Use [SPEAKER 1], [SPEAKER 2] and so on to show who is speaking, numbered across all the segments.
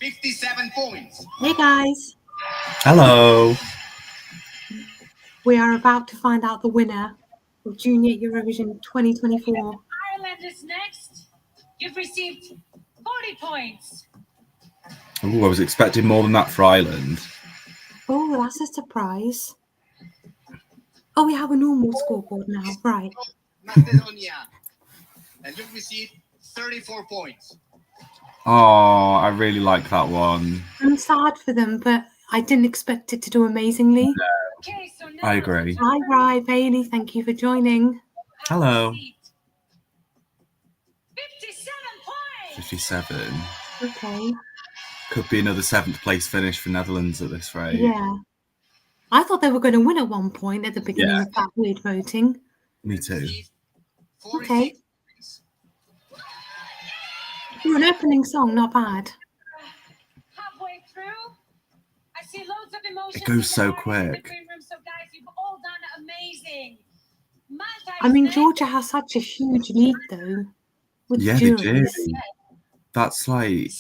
[SPEAKER 1] 57 points.
[SPEAKER 2] Hey guys,
[SPEAKER 3] Hello.
[SPEAKER 2] we are about to find out the winner of Junior Eurovision 2024.
[SPEAKER 4] Ireland is next. You've received 40 points.
[SPEAKER 3] Ooh, I was expecting more than that for Ireland.
[SPEAKER 2] Oh, that's a surprise. Oh, we have a normal scoreboard now, right?
[SPEAKER 1] Macedonia. And you've received 34 points.
[SPEAKER 3] Oh, I really like that one.
[SPEAKER 2] I'm sad for them, but I didn't expect it to do amazingly.
[SPEAKER 4] Okay, so now
[SPEAKER 3] I agree.
[SPEAKER 2] Hi, Rye, Bailey, thank you for joining.
[SPEAKER 3] Hello.
[SPEAKER 4] 57 points.
[SPEAKER 3] 57.
[SPEAKER 2] Okay,
[SPEAKER 3] Could be another 7th place finish for Netherlands at this rate.
[SPEAKER 2] yeah. I thought they were going to win at one point at the beginning of that weird voting.
[SPEAKER 3] Me too.
[SPEAKER 2] Okay. Ooh, an opening song, not bad.
[SPEAKER 4] Halfway through, I see loads of emotions.
[SPEAKER 3] It goes so
[SPEAKER 4] in the
[SPEAKER 3] quick.
[SPEAKER 4] green room, so guys, you've all done amazing. Malta
[SPEAKER 2] I
[SPEAKER 4] is
[SPEAKER 2] mean,
[SPEAKER 4] next.
[SPEAKER 2] Georgia has such a huge lead, though, with
[SPEAKER 3] Yeah, they do.
[SPEAKER 2] juries.
[SPEAKER 3] That's like
[SPEAKER 4] 79.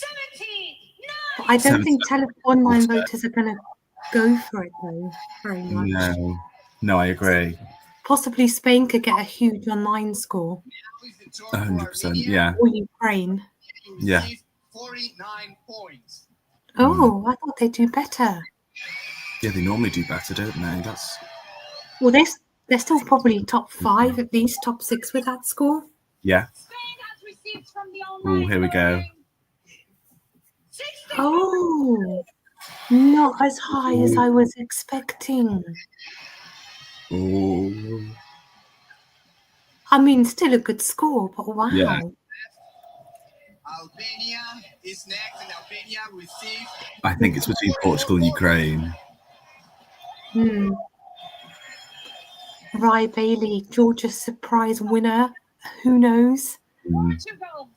[SPEAKER 2] But I don't think online
[SPEAKER 3] 70%.
[SPEAKER 2] voters are going to go for it, though, very much.
[SPEAKER 3] No, I agree.
[SPEAKER 2] Possibly Spain could get a huge online score.
[SPEAKER 3] 100%. Yeah.
[SPEAKER 2] Or Ukraine.
[SPEAKER 3] Yeah.
[SPEAKER 1] 49 points.
[SPEAKER 2] Oh, I thought they'd do better.
[SPEAKER 3] Yeah, they normally do better, don't they? That's
[SPEAKER 2] Well, they're still probably top 5, at least top 6 with that score.
[SPEAKER 3] yeah.
[SPEAKER 4] Spain has received from the online
[SPEAKER 3] Oh, here we go.
[SPEAKER 4] voting 60
[SPEAKER 2] Oh, not as high as I was expecting.
[SPEAKER 3] Oh.
[SPEAKER 2] I mean, still a good score, but wow.
[SPEAKER 3] Yeah.
[SPEAKER 1] Albania is next, and Albania received
[SPEAKER 3] I think it's between Portugal and Ukraine.
[SPEAKER 2] Rye Bailey, Georgia's surprise winner. Who knows?
[SPEAKER 4] Portugal.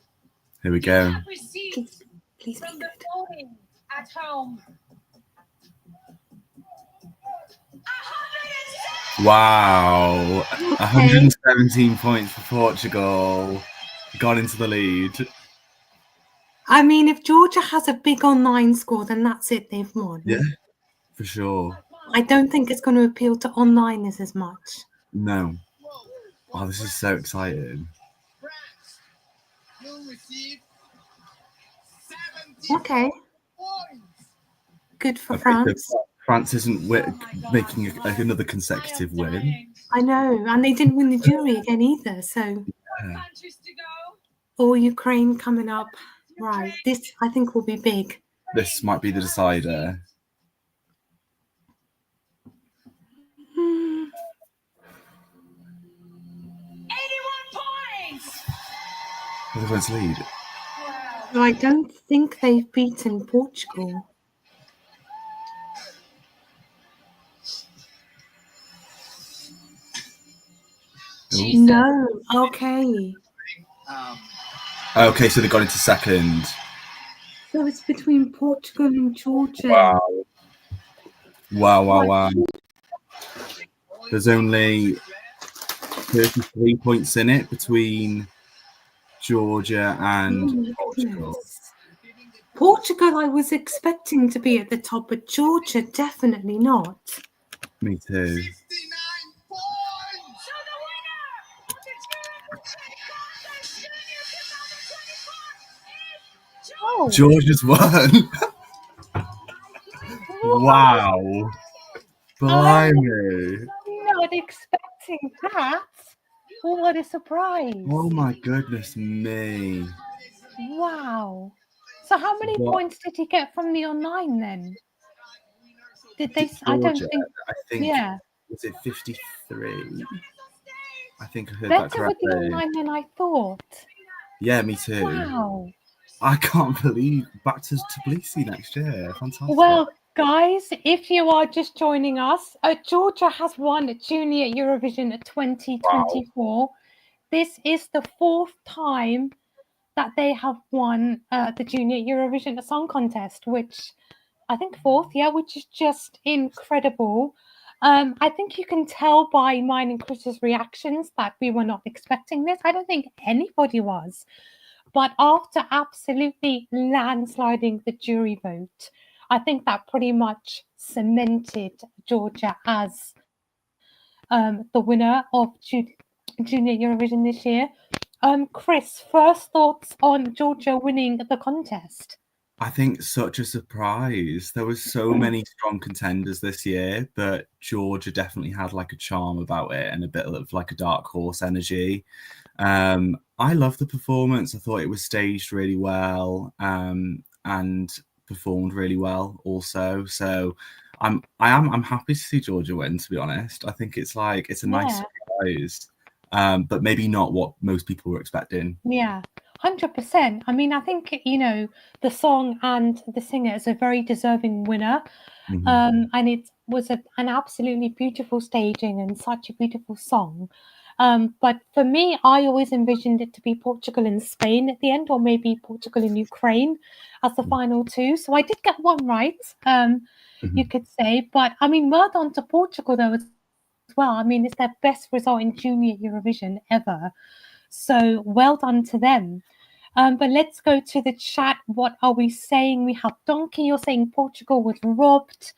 [SPEAKER 3] Here we
[SPEAKER 4] You
[SPEAKER 3] go.
[SPEAKER 4] have received
[SPEAKER 2] Please be
[SPEAKER 4] from the
[SPEAKER 2] good.
[SPEAKER 4] voting at home 107.
[SPEAKER 3] Wow. 117 points for Portugal. Got into the lead.
[SPEAKER 2] I mean, if Georgia has a big online score, then that's it. They've won.
[SPEAKER 3] Yeah, for sure.
[SPEAKER 2] I don't think it's going to appeal to onliners as much.
[SPEAKER 3] No. Oh, this is so exciting.
[SPEAKER 1] France. You'll receive 70
[SPEAKER 2] Okay,
[SPEAKER 1] points.
[SPEAKER 2] good for
[SPEAKER 3] Okay, so
[SPEAKER 2] France.
[SPEAKER 3] France isn't making another consecutive win.
[SPEAKER 2] I know, and they didn't win the jury again either. So,
[SPEAKER 4] Countries to go.
[SPEAKER 2] or Ukraine coming up. Right, this I think will be big.
[SPEAKER 3] This might be the decider.
[SPEAKER 4] 81 points.
[SPEAKER 3] Everyone's lead.
[SPEAKER 2] I don't think they've beaten Portugal.
[SPEAKER 3] Ooh.
[SPEAKER 2] No, okay.
[SPEAKER 3] Okay, so they got into second.
[SPEAKER 2] So it's between Portugal and Georgia.
[SPEAKER 3] Wow. There's only 33 points in it between Georgia and Portugal.
[SPEAKER 2] Goodness. Portugal, I was expecting to be at the top, but Georgia, definitely not.
[SPEAKER 3] Me too.
[SPEAKER 1] 69 points.
[SPEAKER 4] So the winner of the Junior 2024 is
[SPEAKER 3] Georgia's won. Wow. Blimey.
[SPEAKER 5] Not expecting that. What a surprise.
[SPEAKER 3] Oh my goodness me.
[SPEAKER 5] Wow. So how many
[SPEAKER 3] What?
[SPEAKER 5] points did he get from the online then? Did they? I don't
[SPEAKER 3] Georgia,
[SPEAKER 5] think.
[SPEAKER 3] I think,
[SPEAKER 5] Yeah.
[SPEAKER 3] was it 53? I think I heard that
[SPEAKER 5] Better with the
[SPEAKER 3] correctly.
[SPEAKER 5] online than I thought.
[SPEAKER 3] Yeah, me too.
[SPEAKER 5] Wow.
[SPEAKER 3] I can't believe back to Tbilisi next year. Fantastic.
[SPEAKER 5] Well, guys, if you are just joining us, Georgia has won Junior Eurovision 2024. This is the 4th time that they have won the Junior Eurovision Song Contest, which I think 4th, which is just incredible. I think you can tell by mine and Chris's reactions that we were not expecting this. I don't think anybody was. But after absolutely landsliding the jury vote, I think that pretty much cemented Georgia as the winner of Junior Eurovision this year. Chris, first thoughts on Georgia winning the contest?
[SPEAKER 3] I think such a surprise. There was so many strong contenders this year, but Georgia definitely had like a charm about it and a bit of like a dark horse energy. I loved the performance. I thought it was staged really well, and performed really well also. So I'm happy to see Georgia win, to be honest. I think it's a nice surprise. But maybe not what most people were expecting.
[SPEAKER 5] Yeah, 100%. I mean, I think, the song and the singer is a very deserving winner. And it was an absolutely beautiful staging and such a beautiful song. But for me, I always envisioned it to be Portugal and Spain at the end, or maybe Portugal and Ukraine as the final two. So I did get one right, you could say. But I mean, well done to Portugal, though, as well. I mean, it's their best result in Junior Eurovision ever. So well done to them. But let's go to the chat. What are we saying? We have Donkey. You're saying Portugal was robbed.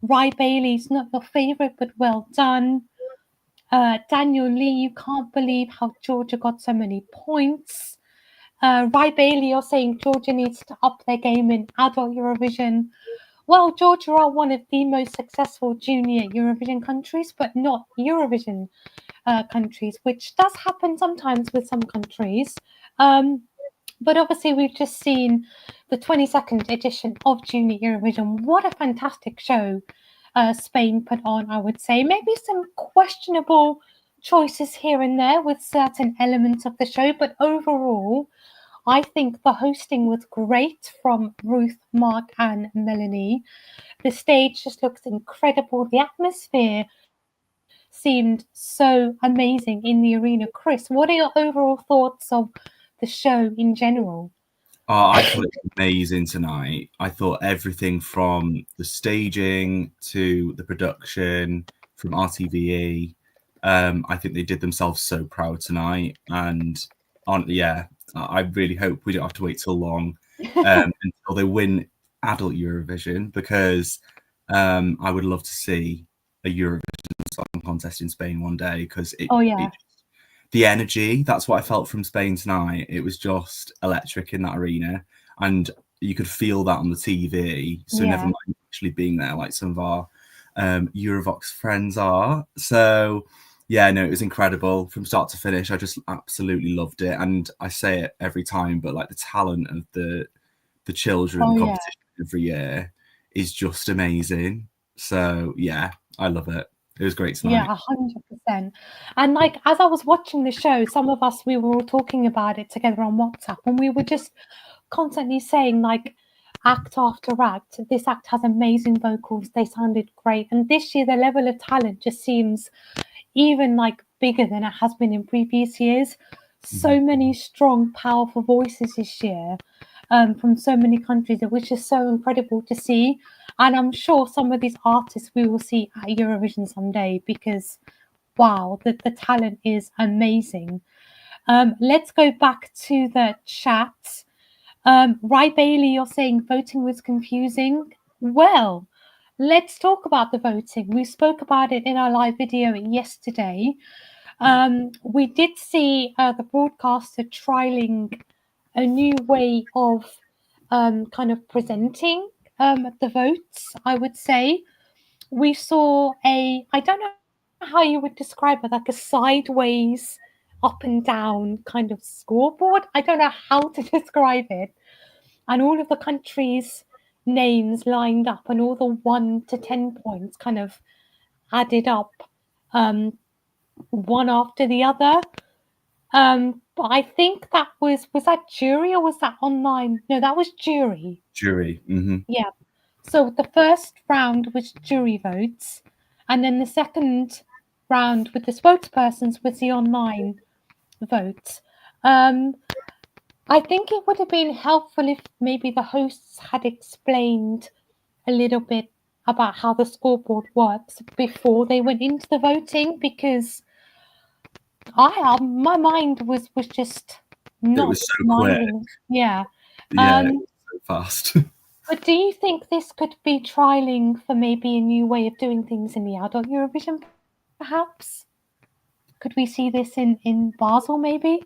[SPEAKER 5] Rye Bailey's not your favourite, but well done. Daniel Lee, you can't believe how Georgia got so many points. Rye Bailey, you're saying Georgia needs to up their game in adult Eurovision. Well, Georgia are one of the most successful junior Eurovision countries, but not Eurovision countries, which does happen sometimes with some countries. But obviously, we've just seen the 22nd edition of Junior Eurovision. What a fantastic show Spain put on, I would say. Maybe some questionable choices here and there with certain elements of the show, but overall, I think the hosting was great from Ruth, Mark, and Melanie. The stage just looks incredible. The atmosphere seemed so amazing in the arena. Chris, what are your overall thoughts of the show in general?
[SPEAKER 3] I thought it was amazing tonight. I thought everything from the staging to the production from RTVE. I think they did themselves so proud tonight. And I really hope we don't have to wait so long until they win adult Eurovision, because I would love to see a Eurovision song contest in Spain one day, because the energy, that's what I felt from Spain tonight. It was just electric in that arena, and you could feel that on the TV. So never mind actually being there like some of our eurovoxx friends are. So yeah, no, it was incredible from start to finish. I just absolutely loved it, and I say it every time, but like the talent of the children competition every year is just amazing. So yeah, I love it. It was great tonight.
[SPEAKER 5] Yeah, 100%. And like, as I was watching the show, some of us, we were all talking about it together on WhatsApp, and we were just constantly saying, like, act after act, this act has amazing vocals, they sounded great. And this year, the level of talent just seems even like bigger than it has been in previous years. So many strong, powerful voices this year from so many countries, which is so incredible to see. And I'm sure some of these artists we will see at Eurovision someday, because wow, the talent is amazing. Let's go back to the chat. Rye Bailey, you're saying voting was confusing. Well, let's talk about the voting. We spoke about it in our live video yesterday. We did see the broadcaster trialing a new way of kind of presenting the votes, I would say. We saw I don't know how you would describe it, like a sideways up and down kind of scoreboard. I don't know how to describe it. And all of the countries' names lined up, and all the 1 to 10 points kind of added up, one after the other. But I think that was that jury, or was that online? No, that was jury.
[SPEAKER 3] Jury.
[SPEAKER 5] Yeah. So the first round was jury votes, and then the second round with the spokespersons was the online vote. I think it would have been helpful if maybe the hosts had explained a little bit about how the scoreboard works before they went into the voting, because my mind was just not
[SPEAKER 3] was so quick.
[SPEAKER 5] smiling. Yeah.
[SPEAKER 3] Yeah, it was so fast.
[SPEAKER 5] But do you think this could be trialing for maybe a new way of doing things in the adult Eurovision, perhaps? Could we see this in Basel, maybe?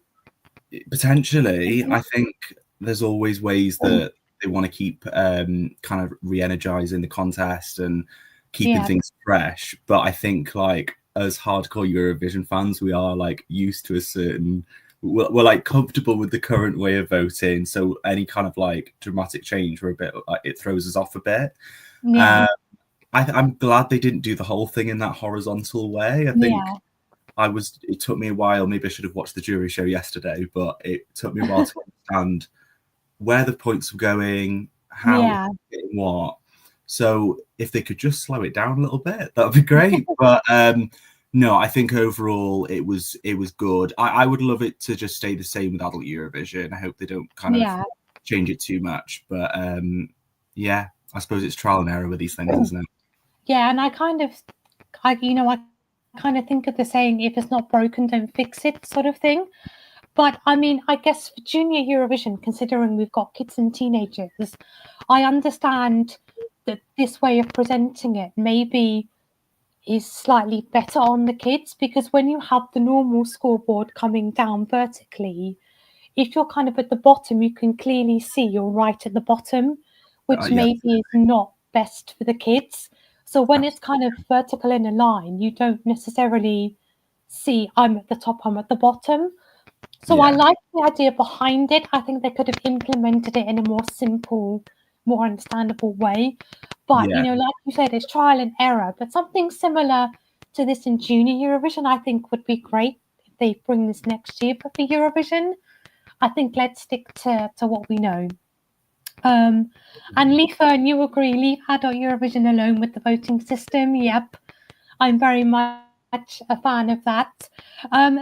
[SPEAKER 3] Potentially, I think there's always ways that they want to keep kind of re-energizing the contest and keeping things fresh. But I think like as hardcore Eurovision fans, we are like used to a certain we're like comfortable with the current way of voting. So any kind of like dramatic change, we're a bit like it throws us off a bit.
[SPEAKER 5] Yeah.
[SPEAKER 3] I'm glad they didn't do the whole thing in that horizontal way. I think it took me a while. Maybe I should have watched the jury show yesterday, but it took me a while to understand where the points were going, how getting what. So if they could just slow it down a little bit, that would be great. But no, I think overall it was good. I would love it to just stay the same with adult Eurovision. I hope they don't kind of change it too much. But yeah, I suppose it's trial and error with these things, isn't it?
[SPEAKER 5] Yeah, and I kind of think of the saying, if it's not broken, don't fix it sort of thing. But I mean, I guess for Junior Eurovision, considering we've got kids and teenagers, I understand that this way of presenting it maybe is slightly better on the kids, because when you have the normal scoreboard coming down vertically, if you're kind of at the bottom, you can clearly see you're right at the bottom, which maybe is not best for the kids. So when it's kind of vertical in a line, you don't necessarily see I'm at the top, I'm at the bottom. So I like the idea behind it. I think they could have implemented it in a more simple, more understandable way. But, you know, like you said, it's trial and error. But something similar to this in Junior Eurovision, I think would be great if they bring this next year. But for Eurovision, I think let's stick to what we know. And Leafern, you agree, leave adult Eurovision alone with the voting system? Yep, I'm very much a fan of that.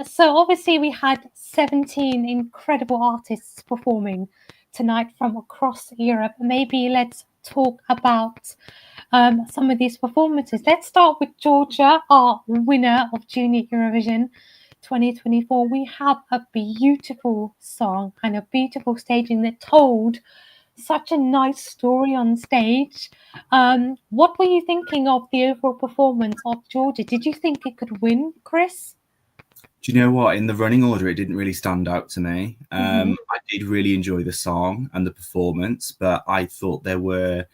[SPEAKER 5] So obviously we had 17 incredible artists performing tonight from across Europe. Maybe let's talk about some of these performances. Let's start with Georgia, our winner of Junior Eurovision 2024. We have a beautiful song and a beautiful staging that told such a nice story on stage. What were you thinking of the overall performance of Georgia? Did you think it could win, Chris?
[SPEAKER 3] Do you know what? In the running order, it didn't really stand out to me. I did really enjoy the song and the performance, but I thought there were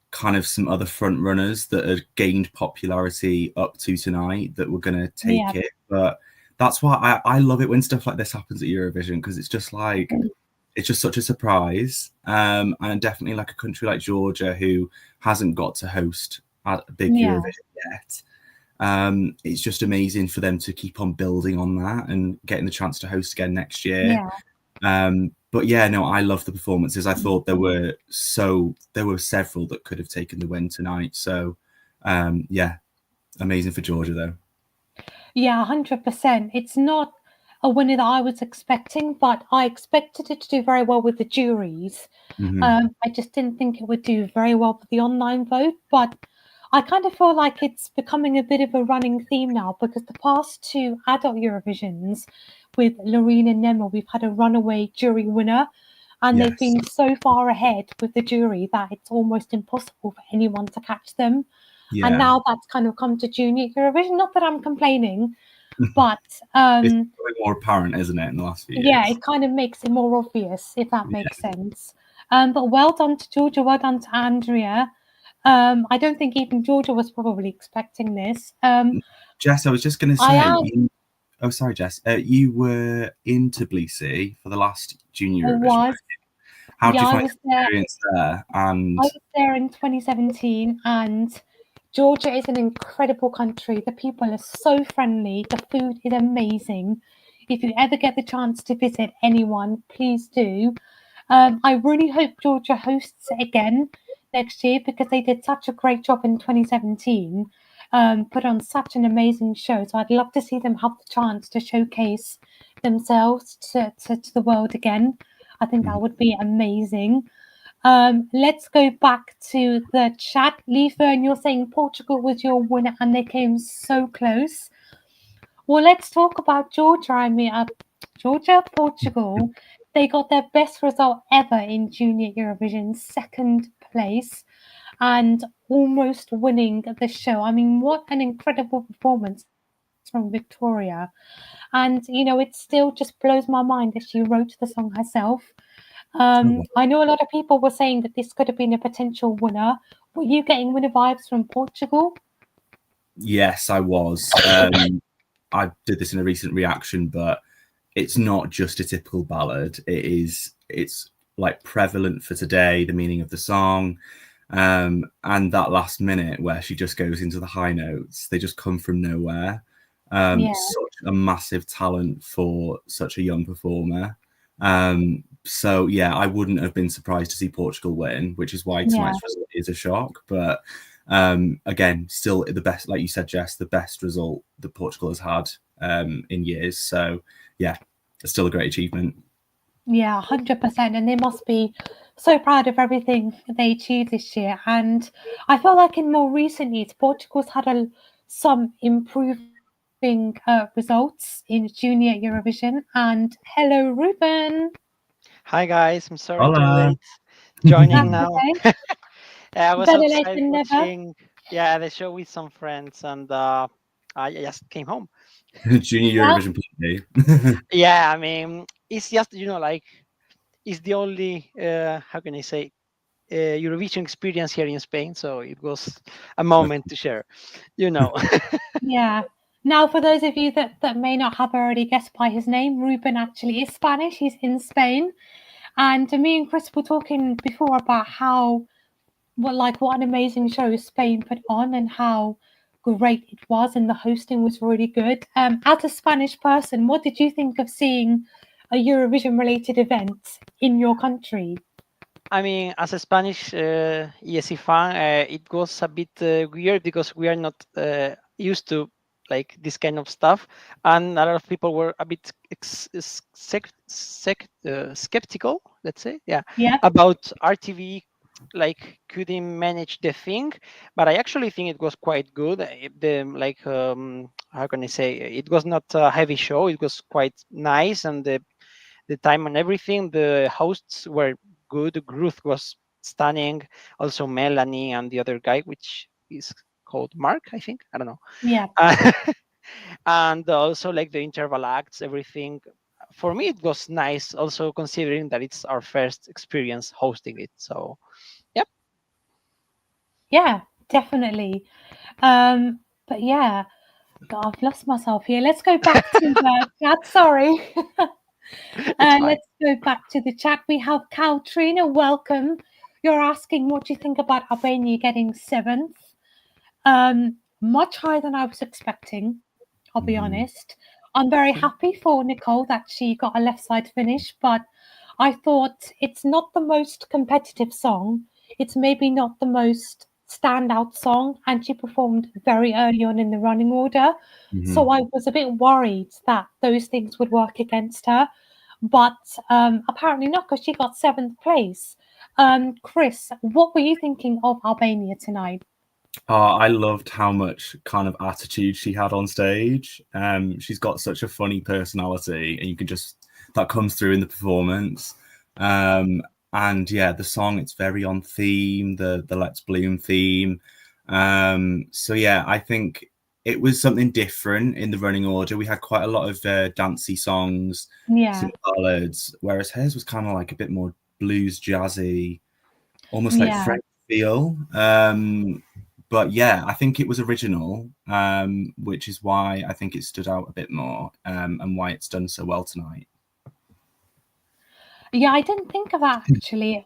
[SPEAKER 3] kind of some other front runners that had gained popularity up to tonight that were going to take it. But that's why I love it when stuff like this happens at Eurovision, because it's just like it's just such a surprise. And definitely like a country like Georgia, who hasn't got to host a big Eurovision yet. It's just amazing for them to keep on building on that and getting the chance to host again next year. But yeah, no, I love the performances. I thought there were several that could have taken the win tonight. So yeah, amazing for Georgia though. Yeah,
[SPEAKER 5] 100%. It's not a winner that I was expecting, but I expected it to do very well with the juries. I just didn't think it would do very well with the online vote, but I kind of feel like it's becoming a bit of a running theme now, because the past two adult Eurovisions with Loreen and Nema, we've had a runaway jury winner, and they've been so far ahead with the jury that it's almost impossible for anyone to catch them. And now that's kind of come to Junior Eurovision. Not that I'm complaining, but
[SPEAKER 3] it's becoming more apparent, isn't it, in the last few years?
[SPEAKER 5] Yeah, it kind of makes it more obvious, if that makes sense. But well done to Georgia, well done to Andria. I don't think even Georgia was probably expecting this.
[SPEAKER 3] Jess, I was just going to say, sorry, Jess. You were in Tbilisi for the last Junior Eurovision. How did you find the experience there? And
[SPEAKER 5] I was there in 2017, and Georgia is an incredible country. The people are so friendly. The food is amazing. If you ever get the chance to visit anyone, please do. I really hope Georgia hosts it again next year, because they did such a great job in 2017, put on such an amazing show. So I'd love to see them have the chance to showcase themselves to the world again. I think that would be amazing. Let's go back to the chat. Leafern, you're saying Portugal was your winner and they came so close. Well, let's talk about Georgia. I mean, Georgia, Portugal. They got their best result ever in Junior Eurovision, second place, and almost winning the show. I mean, what an incredible performance from Victoria. And, you know, it still just blows my mind that she wrote the song herself. I know a lot of people were saying that this could have been a potential winner. Were you getting winner vibes from Portugal?
[SPEAKER 3] Yes, I was. I did this in a recent reaction, but it's not just a typical ballad. It's like prevalent for today, the meaning of the song. And that last minute where she just goes into the high notes, they just come from nowhere. Such a massive talent for such a young performer. So yeah, I wouldn't have been surprised to see Portugal win, which is why tonight's result is a shock. But again, still the best, like you said, Jess, the best result that Portugal has had in years. So yeah, it's still a great achievement.
[SPEAKER 5] Yeah, 100%. And they must be so proud of everything they achieved this year. And I feel like in more recent years, Portugal's had some improving results in Junior Eurovision. And hello, Ruben.
[SPEAKER 6] Hi guys, I'm sorry too
[SPEAKER 3] Hola.
[SPEAKER 6] late joining
[SPEAKER 5] That's
[SPEAKER 6] now.
[SPEAKER 5] okay.
[SPEAKER 6] I was
[SPEAKER 5] Better late
[SPEAKER 6] outside
[SPEAKER 5] than never.
[SPEAKER 6] watching the show with some friends, and I just came home.
[SPEAKER 3] Junior
[SPEAKER 5] Well,
[SPEAKER 3] Eurovision play.
[SPEAKER 6] Yeah, I mean, it's just like it's the only how can I say Eurovision experience here in Spain, so it was a moment to share.
[SPEAKER 5] yeah. Now, for those of you that may not have already guessed by his name, Ruben actually is Spanish. He's in Spain. And me and Chris were talking before about what an amazing show Spain put on and how great it was, and the hosting was really good. As a Spanish person, what did you think of seeing a Eurovision related event in your country?
[SPEAKER 6] I mean, as a Spanish ESC fan, it was a bit weird because we are not used to like this kind of stuff, and a lot of people were a bit skeptical, let's say, about RTV. Like couldn't manage the thing, but I actually think it was quite good. How can I say, it was not a heavy show. It was quite nice, and the time and everything. The hosts were good. The groove was stunning. Also Melanie and the other guy, which is called Mark, I think. I don't know.
[SPEAKER 5] Yeah.
[SPEAKER 6] And also like the interval acts, everything. For me, it was nice. Also considering that it's our first experience hosting it. So, yep.
[SPEAKER 5] Yeah, definitely. But yeah, God, I've lost myself here. Let's go back to the chat. Sorry. Let's go back to the chat. We have Caltrina. Welcome. You're asking what do you think about Albania getting 7th? Much higher than I was expecting, I'll be honest. I'm very happy for Nicole that she got a left side finish, but I thought it's not the most competitive song. It's maybe not the most standout song, and she performed very early on in the running order. So I was a bit worried that those things would work against her, but apparently not, because she got 7th place. Chris, what were you thinking of Albania tonight?
[SPEAKER 3] I loved how much kind of attitude she had on stage. She's got such a funny personality, and you can that comes through in the performance. And yeah, the song, it's very on theme, the Let's Bloom theme. So yeah, I think it was something different in the running order. We had quite a lot of dancey songs, some ballads, whereas hers was kind of like a bit more blues, jazzy, almost like French feel. But yeah, I think it was original, which is why I think it stood out a bit more, and why it's done so well tonight.
[SPEAKER 5] Yeah, I didn't think of that actually.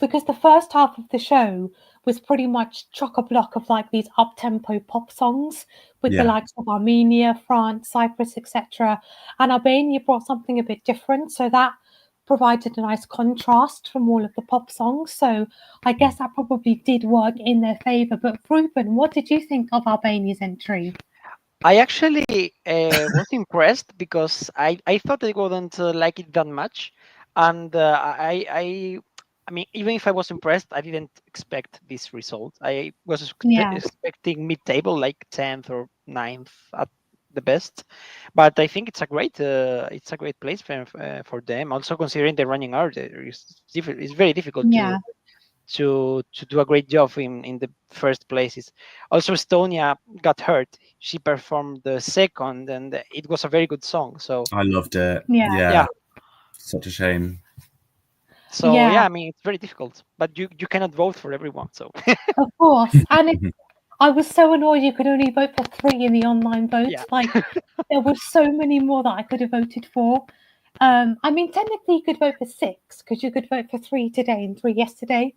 [SPEAKER 5] Because the first half of the show was pretty much chock-a-block of like these up-tempo pop songs with the likes of Armenia, France, Cyprus, etc. And Albania brought something a bit different, so that provided a nice contrast from all of the pop songs. So I guess that probably did work in their favor. But Ruben, what did you think of Albania's entry?
[SPEAKER 6] I actually was impressed because I thought I wouldn't like it that much, and I mean, even if I was impressed, I didn't expect this result. I was expecting mid-table, like 10th or 9th at the best. But I think it's a great place for them. Also considering the running order, it's very difficult
[SPEAKER 5] Yeah.
[SPEAKER 6] to do a great job in the first places. Also, Estonia got hurt. She performed the second, and it was a very good song. So
[SPEAKER 3] I loved it.
[SPEAKER 5] Yeah.
[SPEAKER 6] Yeah.
[SPEAKER 3] Such a shame.
[SPEAKER 6] so
[SPEAKER 5] Yeah.
[SPEAKER 6] yeah, I mean it's very difficult. But you cannot vote for everyone. So
[SPEAKER 5] Of course. And I was so annoyed you could only vote for 3 in the online vote.
[SPEAKER 6] Yeah.
[SPEAKER 5] Like, there were so many more that I could have voted for. I mean, technically you could vote for 6 because you could vote for 3 today and 3 yesterday.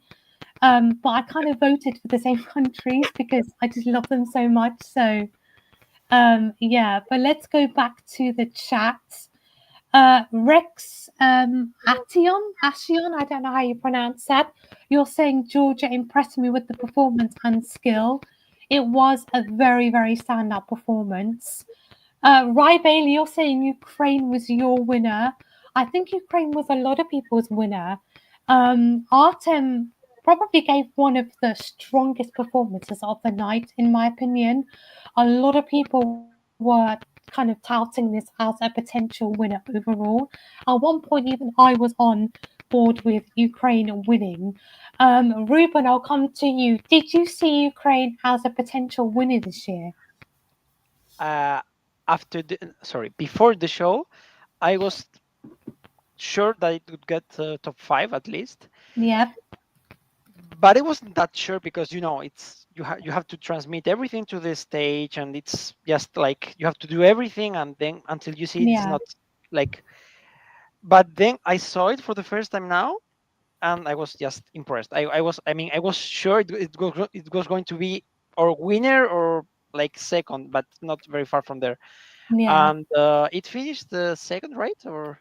[SPEAKER 5] But I kind of voted for the same countries because I just love them so much. So, yeah. But let's go back to the chat. Rex Ation, I don't know how you pronounce that. You're saying Georgia impressed me with the performance and skill. It was a very, very standout performance. Rai Bailey, you're saying Ukraine was your winner. I think Ukraine was a lot of people's winner. Artem probably gave one of the strongest performances of the night, in my opinion. A lot of people were kind of touting this as a potential winner overall. At one point, even I was on board with Ukraine winning. Ruben, I'll come to you. Did you see Ukraine as a potential winner this year?
[SPEAKER 6] before the show, I was sure that it would get top 5 at least.
[SPEAKER 5] Yeah.
[SPEAKER 6] But I wasn't that sure because it's you have to transmit everything to the stage, and it's just like you have to do everything, and then until you see it, it's
[SPEAKER 5] Yeah.
[SPEAKER 6] not like. But then I saw it for the first time now, and I was just impressed. I was sure it was going to be or winner or like second, but not very far from there.
[SPEAKER 5] Yeah.
[SPEAKER 6] And it finished the second, right? Or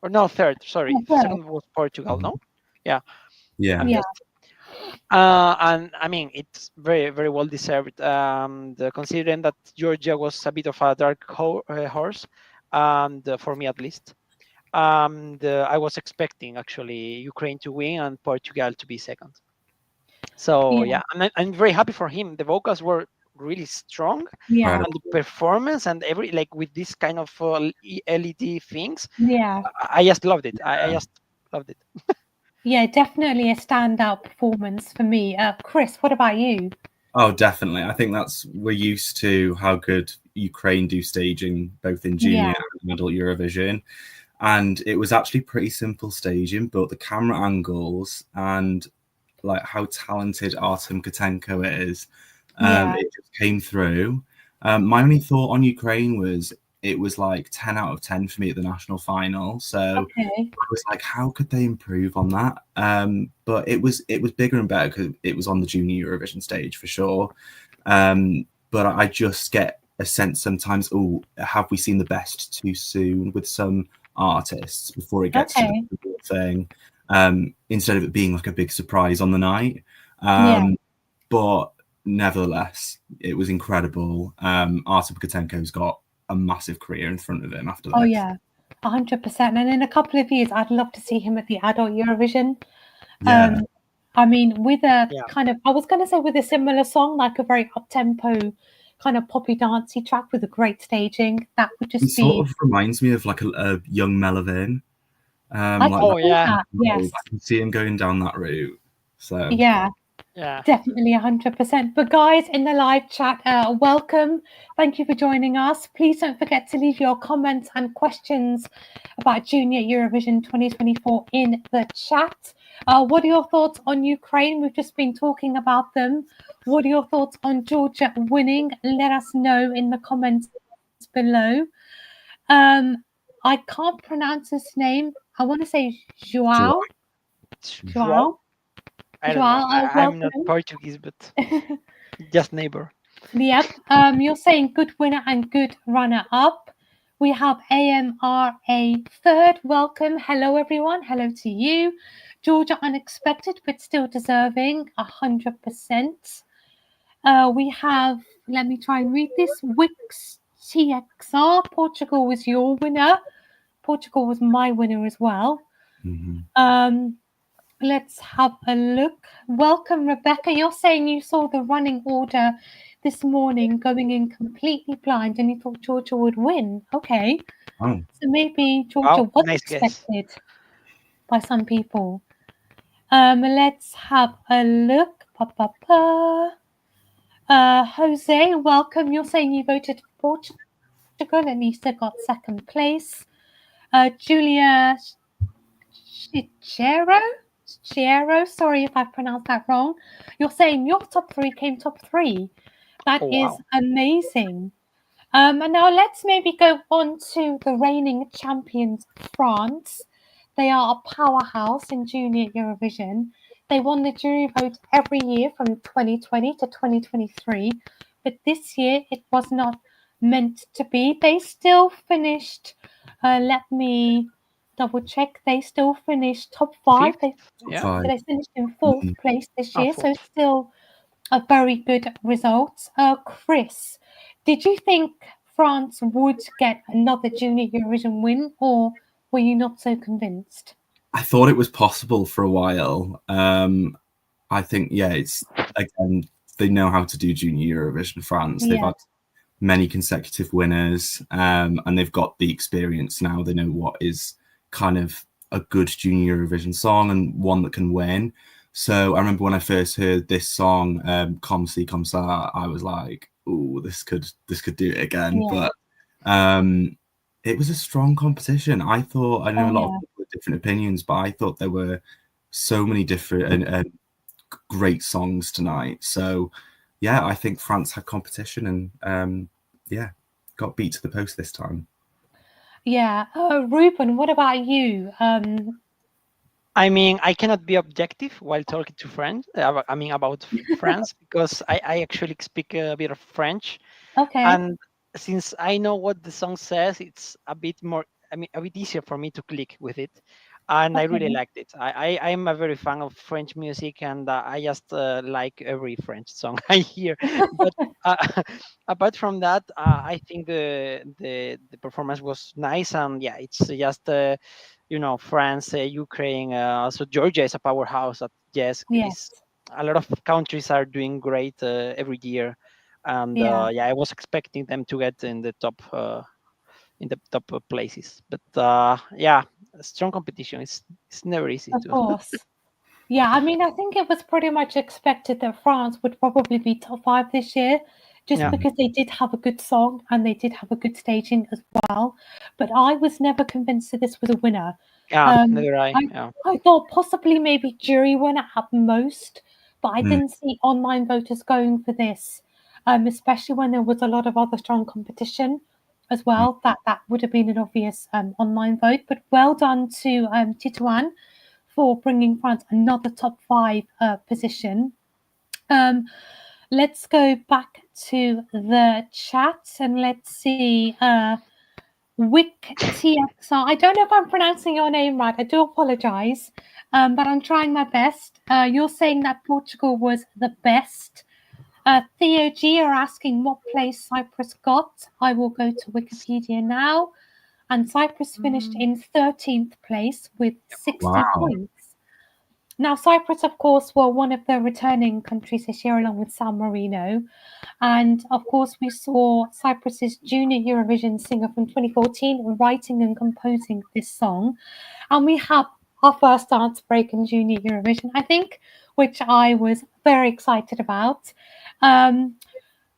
[SPEAKER 6] no, third. Sorry,
[SPEAKER 5] Third.
[SPEAKER 6] second was Portugal. No, yeah.
[SPEAKER 3] Yeah.
[SPEAKER 5] Yeah.
[SPEAKER 6] And I mean, it's very, very well deserved. Considering that Georgia was a bit of a dark horse, and for me at least, I was expecting actually Ukraine to win and Portugal to be second. So
[SPEAKER 5] Yeah.
[SPEAKER 6] and I'm very happy for him. The vocals were really strong,
[SPEAKER 5] Yeah.
[SPEAKER 6] and the performance and with this kind of LED things,
[SPEAKER 5] Yeah.
[SPEAKER 6] I just loved it. I just loved it.
[SPEAKER 5] Yeah, definitely a standout performance for me. Chris, what about you?
[SPEAKER 3] Oh, definitely. I think we're used to how good Ukraine do staging, both in junior and adult Eurovision. And it was actually pretty simple staging, but the camera angles and like how talented Artem Kotenko is, it just came through. My only thought on Ukraine was it was like 10 out of 10 for me at the national final. So
[SPEAKER 5] Okay.
[SPEAKER 3] I was like, how could they improve on that? But it was bigger and better because it was on the junior Eurovision stage for sure. But I just get a sense sometimes, have we seen the best too soon with some artists before it gets to the real thing, instead of it being like a big surprise on the night. But nevertheless, it was incredible. Artem Kotenko's got a massive career in front of him after this.
[SPEAKER 5] Oh yeah, 100%. And in a couple of years, I'd love to see him at the adult Eurovision.
[SPEAKER 3] Yeah.
[SPEAKER 5] I mean, with a kind of, I was going to say with a similar song, like a very up-tempo kind of poppy dancey track with a great staging, that would just
[SPEAKER 3] It sort of reminds me of like a young Melvin.
[SPEAKER 5] I
[SPEAKER 3] can see him going down that route. So
[SPEAKER 5] yeah, definitely 100%. But guys in the live chat, welcome. Thank you for joining us. Please don't forget to leave your comments and questions about Junior Eurovision 2024 in the chat. What are your thoughts on Ukraine? We've just been talking about them. What are your thoughts on Georgia winning? Let us know in the comments below. I can't pronounce his name. I want to say João.
[SPEAKER 6] I don't know. I'm not Portuguese, but just neighbor.
[SPEAKER 5] Yep. You're saying good winner and good runner up. We have AMRA third. Welcome. Hello, everyone. Hello to you. Georgia unexpected, but still deserving. 100%. We have, let me try and read this. Wix TXR. Portugal was your winner. Portugal was my winner as well. Let's have a look. Welcome, Rebecca. You're saying you saw the running order this morning going in completely blind and you thought Georgia would win. Okay.
[SPEAKER 3] Oh.
[SPEAKER 5] So maybe Georgia
[SPEAKER 6] Wow,
[SPEAKER 5] was
[SPEAKER 6] nice guess.
[SPEAKER 5] expected by some people. Let's have a look. Jose, welcome. You're saying you voted for Portugal and Lisa got second place. Julia Chiero, sorry if I pronounced that wrong. You're saying your top three came top three. That
[SPEAKER 6] Oh,
[SPEAKER 5] is
[SPEAKER 6] wow.
[SPEAKER 5] amazing. And now let's maybe go on to the reigning champions, France. They are a powerhouse in Junior Eurovision. They won the jury vote every year from 2020 to 2023, but this year it was not meant to be. They still finished, let me double check, they still finished top five.
[SPEAKER 6] Fifth? Yeah.
[SPEAKER 3] Five.
[SPEAKER 5] They finished in fourth place this year, so
[SPEAKER 6] Fourth.
[SPEAKER 5] still a very good result. Chris, did you think France would get another Junior Eurovision win, or were you not so convinced?
[SPEAKER 3] I thought it was possible for a while. I think, yeah, it's again, they know how to do Junior Eurovision France. They've
[SPEAKER 5] Yeah.
[SPEAKER 3] had many consecutive winners, and they've got the experience now. They know what is kind of a good Junior Eurovision song and one that can win. So I remember when I first heard this song, Comme, Comme Ça, I was like, "Oh, this could do it again."
[SPEAKER 5] Yeah.
[SPEAKER 3] But it was a strong competition. I thought, I know
[SPEAKER 5] Oh,
[SPEAKER 3] a lot
[SPEAKER 5] yeah.
[SPEAKER 3] of people have different opinions, but I thought there were so many different great songs tonight. So yeah, I think France had competition and yeah, got beat to the post this time.
[SPEAKER 5] Yeah. Ruben, what about you?
[SPEAKER 6] I mean, I cannot be objective while talking to friends. I mean, about France, because I actually speak a bit of French.
[SPEAKER 5] Okay.
[SPEAKER 6] And since I know what the song says, it's a bit more, I mean, a bit easier for me to click with it. And I really
[SPEAKER 5] Okay.
[SPEAKER 6] liked it. I'm a very fan of French music, and I just like every French song I hear. But apart from that, I think the performance was nice, and yeah, it's just you know, France, Ukraine, also Georgia is a powerhouse. That yes,
[SPEAKER 5] Yes.
[SPEAKER 6] a lot of countries are doing great every year, and
[SPEAKER 5] Yeah.
[SPEAKER 6] yeah, I was expecting them to get in the top places. But yeah, strong competition. It's never easy
[SPEAKER 5] Of
[SPEAKER 6] to.
[SPEAKER 5] course. Yeah, I mean, I think it was pretty much expected that France would probably be top five this year, just
[SPEAKER 6] Yeah.
[SPEAKER 5] because they did have a good song and they did have a good staging as well. But I was never convinced that this was a winner.
[SPEAKER 6] Yeah, neither I.
[SPEAKER 5] I,
[SPEAKER 6] Yeah.
[SPEAKER 5] I thought possibly maybe jury winner at most, but I
[SPEAKER 3] Mm.
[SPEAKER 5] didn't see online voters going for this, especially when there was a lot of other strong competition as well. That would have been an obvious online vote. But well done to Titouan for bringing France another top five position. Let's go back to the chat and let's see. Wick TXR. I don't know if I'm pronouncing your name right. I do apologize, but I'm trying my best. You're saying that Portugal was the best. Theo G are asking what place Cyprus got. I will go to Wikipedia now. And Cyprus finished in 13th place with 60
[SPEAKER 3] Wow.
[SPEAKER 5] points. Now, Cyprus, of course, were one of the returning countries this year, along with San Marino. And of course, we saw Cyprus's Junior Eurovision singer from 2014 writing and composing this song. And we have our first dance break in Junior Eurovision, I think, which I was very excited about.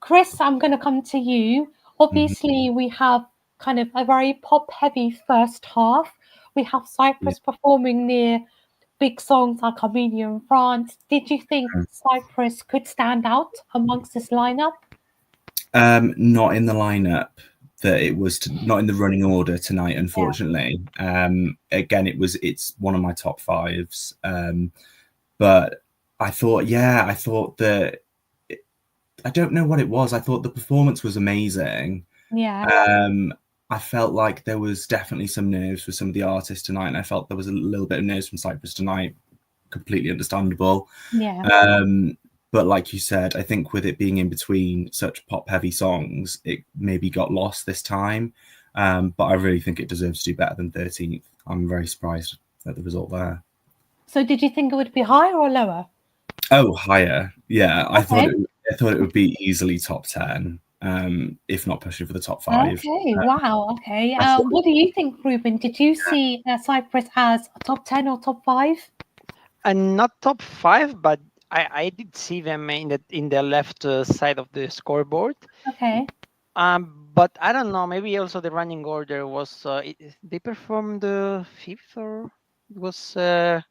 [SPEAKER 5] Chris, I'm going to come to you. Obviously, we have kind of a very pop heavy first half. We have Cyprus performing near big songs like Armenia and France. Did you think Cyprus could stand out amongst this lineup?
[SPEAKER 3] Not in the lineup that it was not in the running order tonight, unfortunately. Again, it's one of my top fives. But I thought that I don't know what it was. I thought the performance was amazing.
[SPEAKER 5] Yeah.
[SPEAKER 3] I felt like there was definitely some nerves for some of the artists tonight, and I felt there was a little bit of nerves from Cyprus tonight. Completely understandable.
[SPEAKER 5] Yeah.
[SPEAKER 3] But like you said, I think with it being in between such pop-heavy songs, it maybe got lost this time. But I really think it deserves to do better than 13th. I'm very surprised at the result there.
[SPEAKER 5] So did you think it would be higher or lower?
[SPEAKER 3] Oh, higher. Yeah, I thought
[SPEAKER 5] Okay.
[SPEAKER 3] it would be easily top 10, if not pushing for the top 5.
[SPEAKER 5] Okay, wow, okay.
[SPEAKER 3] I thought-
[SPEAKER 5] What do you think, Ruben? Did you see Cyprus as a top 10 or top 5?
[SPEAKER 6] And not top 5, but I did see them in the left side of the scoreboard.
[SPEAKER 5] Okay.
[SPEAKER 6] But I don't know. Maybe also the running order was they performed the 5th, or it was
[SPEAKER 5] Yeah,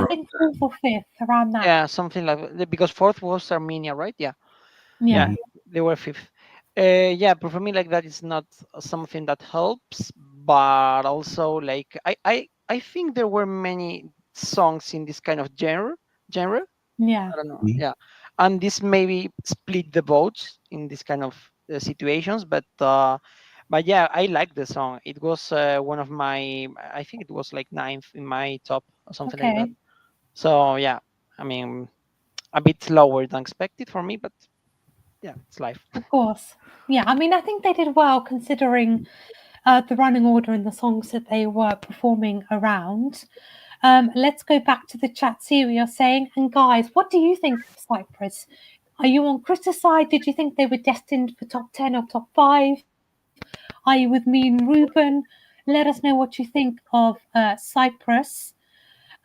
[SPEAKER 5] I think 4th or 5th, around that.
[SPEAKER 6] yeah, something like, because 4th was Armenia, right? Yeah,
[SPEAKER 5] Yeah.
[SPEAKER 6] they were 5th. Yeah, performing like that is not something that helps, but also like I think there were many songs in this kind of genre.
[SPEAKER 5] Yeah.
[SPEAKER 6] I don't know.
[SPEAKER 3] Mhm.
[SPEAKER 6] Yeah, and this maybe split the votes in this kind of situations, but yeah, I like the song. It was one of my. I think it was like 9th in my top or something like that.
[SPEAKER 5] Okay.
[SPEAKER 6] So yeah, I mean, a bit lower than expected for me, but yeah, it's life.
[SPEAKER 5] Of course. Yeah, I mean, I think they did well considering the running order and the songs that they were performing around. Let's go back to the chat, see what you're saying. And guys, what do you think of Cyprus? Are you on Chris's side? Did you think they were destined for top 10 or top 5? Are you with me and Ruben? Let us know what you think of Cyprus.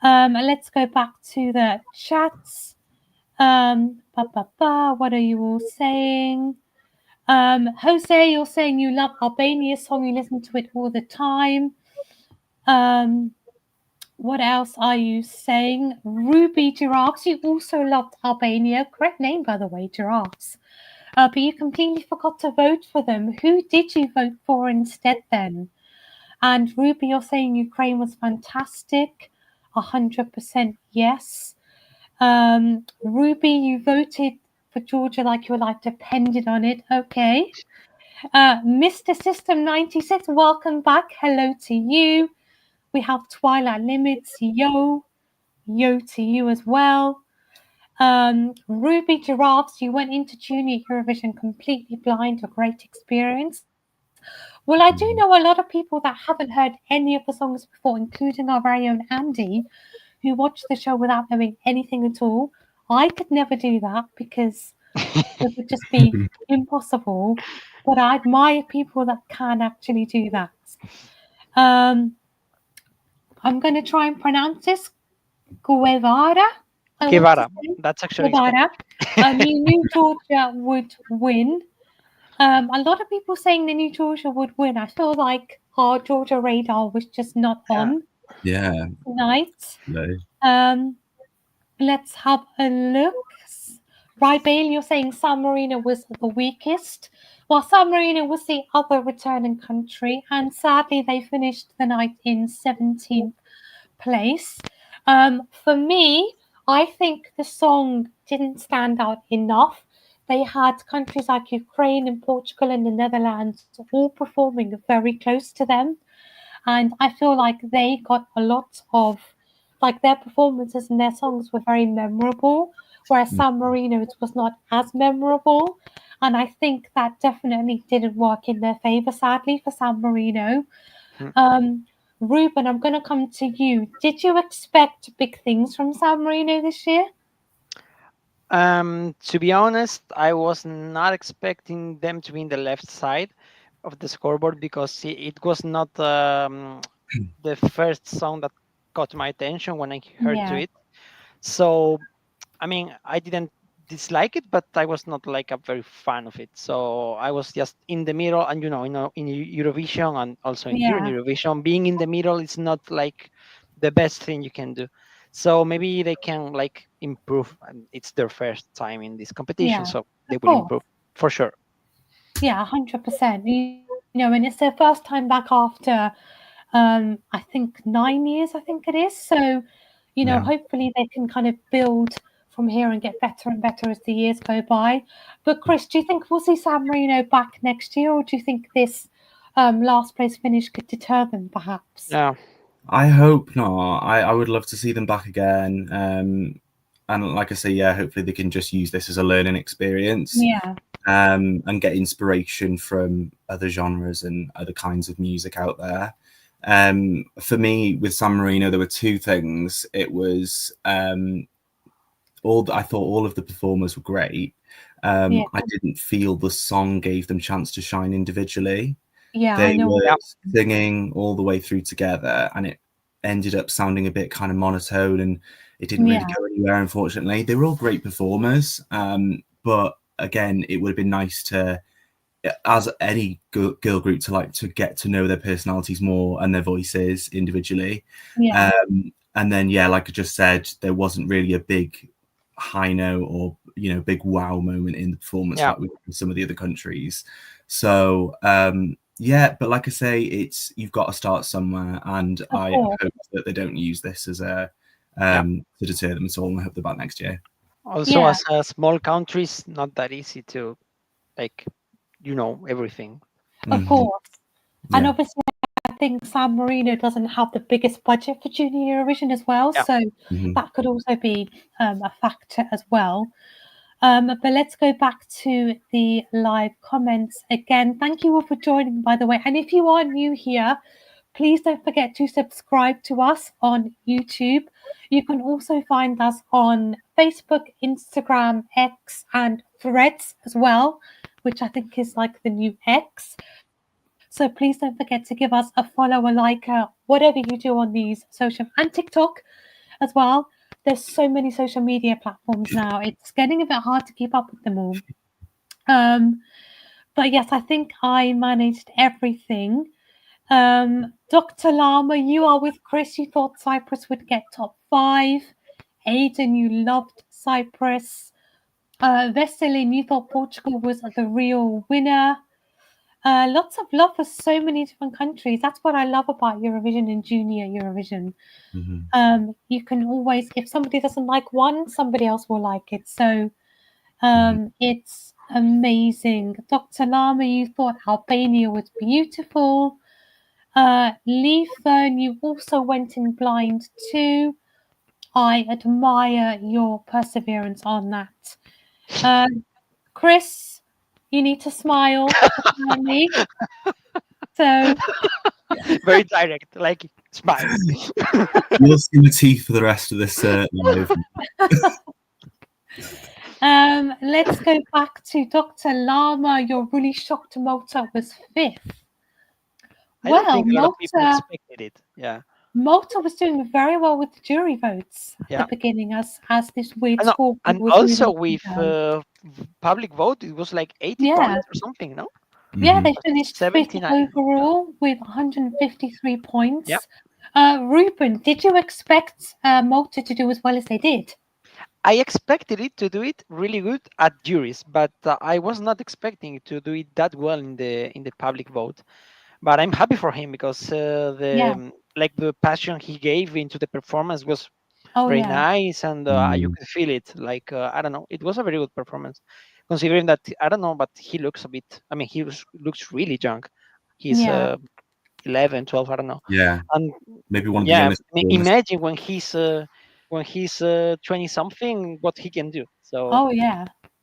[SPEAKER 5] Let's go back to the chats. What are you all saying? Jose, you're saying you love Albania's song, you listen to it all the time. What else are you saying? Ruby Giraffes, you also loved Albania. Correct name, by the way, Giraffes. But you completely forgot to vote for them. Who did you vote for instead then? And Ruby, you're saying Ukraine was fantastic. 100% yes. Ruby, you voted for Georgia like your life depended on it. Okay. Mr. System 96, welcome back. Hello to you. We have Twilight Limits. Yo to you as well. Ruby Giraffes, you went into Junior Eurovision completely blind, a great experience. Well, I do know a lot of people that haven't heard any of the songs before, including our very own Andy, who watched the show without knowing anything at all. I could never do that because it would just be impossible. But I admire people that can actually do that. I'm going to try and pronounce this. Guevara. I want to
[SPEAKER 6] Guevara.
[SPEAKER 5] say
[SPEAKER 6] That's actually
[SPEAKER 5] Guevara. I mean, New Georgia would win. A lot of people saying the New Georgia would win. I feel like our Georgia radar was just not on
[SPEAKER 3] Yeah.
[SPEAKER 5] tonight.
[SPEAKER 3] No.
[SPEAKER 5] Let's have a look. Right, Bailey, you're saying San Marino was the weakest. Well, San Marino was the other returning country, and sadly, they finished the night in 17th place. For me, I think the song didn't stand out enough. They had countries like Ukraine and Portugal and the Netherlands all performing very close to them. And I feel like they got a lot of, like their performances and their songs were very memorable, whereas San Marino, it was not as memorable. And I think that definitely didn't work in their favor, sadly, for San Marino. Ruben, I'm going to come to you. Did you expect big things from San Marino this year?
[SPEAKER 6] To be honest, I was not expecting them to be in the left side of the scoreboard because it was not the first song that caught my attention when I heard to it. So, I mean, I didn't dislike it, but I was not like a very fan of it. So I was just in the middle, and in Eurovision and also in here in Eurovision, being in the middle is not like the best thing you can do. So maybe they can like improve, and it's their first time in this competition, so they will improve for sure.
[SPEAKER 5] Yeah, 100%. You know, and it's their first time back after, I think 9 years, I think it is. So, you know, hopefully they can kind of build from here and get better and better as the years go by. But Chris, do you think we'll see San Marino back next year, or do you think this last place finish could deter them, perhaps?
[SPEAKER 6] Yeah.
[SPEAKER 3] I hope not. I would love to see them back again. And like I say, hopefully they can just use this as a learning experience. And get inspiration from other genres and other kinds of music out there. For me, with San Marino, there were two things. It was I thought all of the performers were great.
[SPEAKER 5] Yeah.
[SPEAKER 3] I didn't feel the song gave them chance to shine individually.
[SPEAKER 5] Yeah, I
[SPEAKER 3] They
[SPEAKER 5] know.
[SPEAKER 3] were singing all the way through together, and it ended up sounding a bit kind of monotone, and it didn't really go anywhere, unfortunately. They were all great performers, but again, it would have been nice to, as any girl group, to get to know their personalities more and their voices individually.
[SPEAKER 5] Yeah.
[SPEAKER 3] And then, yeah, like I just said, there wasn't really a big high note or big wow moment in the performance like with some of the other countries. So yeah, but like I say, you've got to start somewhere, and I hope that they don't use this as a to deter them at all, and I hope they're back next year.
[SPEAKER 6] Also, as a small country, it's not that easy to everything.
[SPEAKER 5] Of course. And obviously, I think San Marino doesn't have the biggest budget for Junior Eurovision as well, so that could also be a factor as well. But let's go back to the live comments again. Thank you all for joining, by the way. And if you are new here, please don't forget to subscribe to us on YouTube. You can also find us on Facebook, Instagram, X, and Threads as well, which I think is like the new X. So please don't forget to give us a follow, a like, whatever you do on these social, and TikTok as well. There's so many social media platforms now. It's getting a bit hard to keep up with them all. But yes, I think I managed everything. Dr. Lama, you are with Chris. You thought Cyprus would get top 5. Aiden, you loved Cyprus. Veselin, you thought Portugal was the real winner. Lots of love for so many different countries. That's what I love about Eurovision and Junior Eurovision. You can always, if somebody doesn't like one, somebody else will like it. So it's amazing. Dr. Lama, you thought Albania was beautiful. Lee Fern, you also went in blind too. I admire your perseverance on that. Chris, you need to smile at me. So
[SPEAKER 6] very direct, like smile.
[SPEAKER 3] You'll see the teeth for the rest of this live.
[SPEAKER 5] Let's go back to Dr. Lama. You're really shocked Malta was 5th.
[SPEAKER 6] I don't think a lot of people expected it. Yeah.
[SPEAKER 5] Malta was doing very well with the jury votes at the beginning, as this weird score.
[SPEAKER 6] And also with public vote, it was like 80 points or something, no?
[SPEAKER 5] Yeah, they finished 5th overall with 153 points.
[SPEAKER 6] Yep.
[SPEAKER 5] Ruben, did you expect Malta to do as well as they did?
[SPEAKER 6] I expected it to do it really good at juries, but I was not expecting it to do it that well in the public vote. But I'm happy for him because the passion he gave into the performance was very nice, and you could feel it. Like I don't know, it was a very good performance, considering that I don't know, but he looks a bit. I mean, he looks really young. He's 11, 12, I don't know.
[SPEAKER 3] Yeah,
[SPEAKER 6] and
[SPEAKER 3] maybe one of the youngest.
[SPEAKER 6] Imagine when he's 20 something, what he can do. So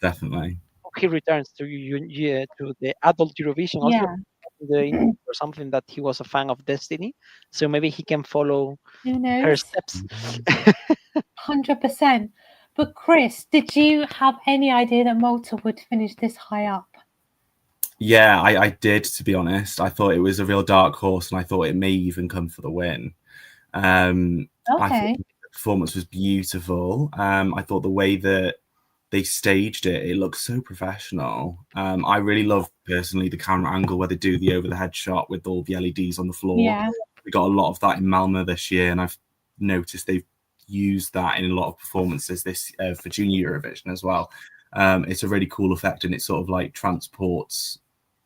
[SPEAKER 3] definitely
[SPEAKER 6] he returns to the adult Eurovision also. Or something that he was a fan of Destiny, so maybe he can follow her steps.
[SPEAKER 5] 100%. But Chris, did you have any idea that Malta would finish this high up?
[SPEAKER 3] Yeah, I did, to be honest. I thought it was a real dark horse, and I thought it may even come for the win. I thought the performance was beautiful. I thought the way that they staged it looked so professional. I really love, personally, the camera angle where they do the over-the-head shot with all the LEDs on the floor.
[SPEAKER 5] Yeah.
[SPEAKER 3] We got a lot of that in Malmö this year, and I've noticed they've used that in a lot of performances this for Junior Eurovision as well. It's a really cool effect, and it sort of like transports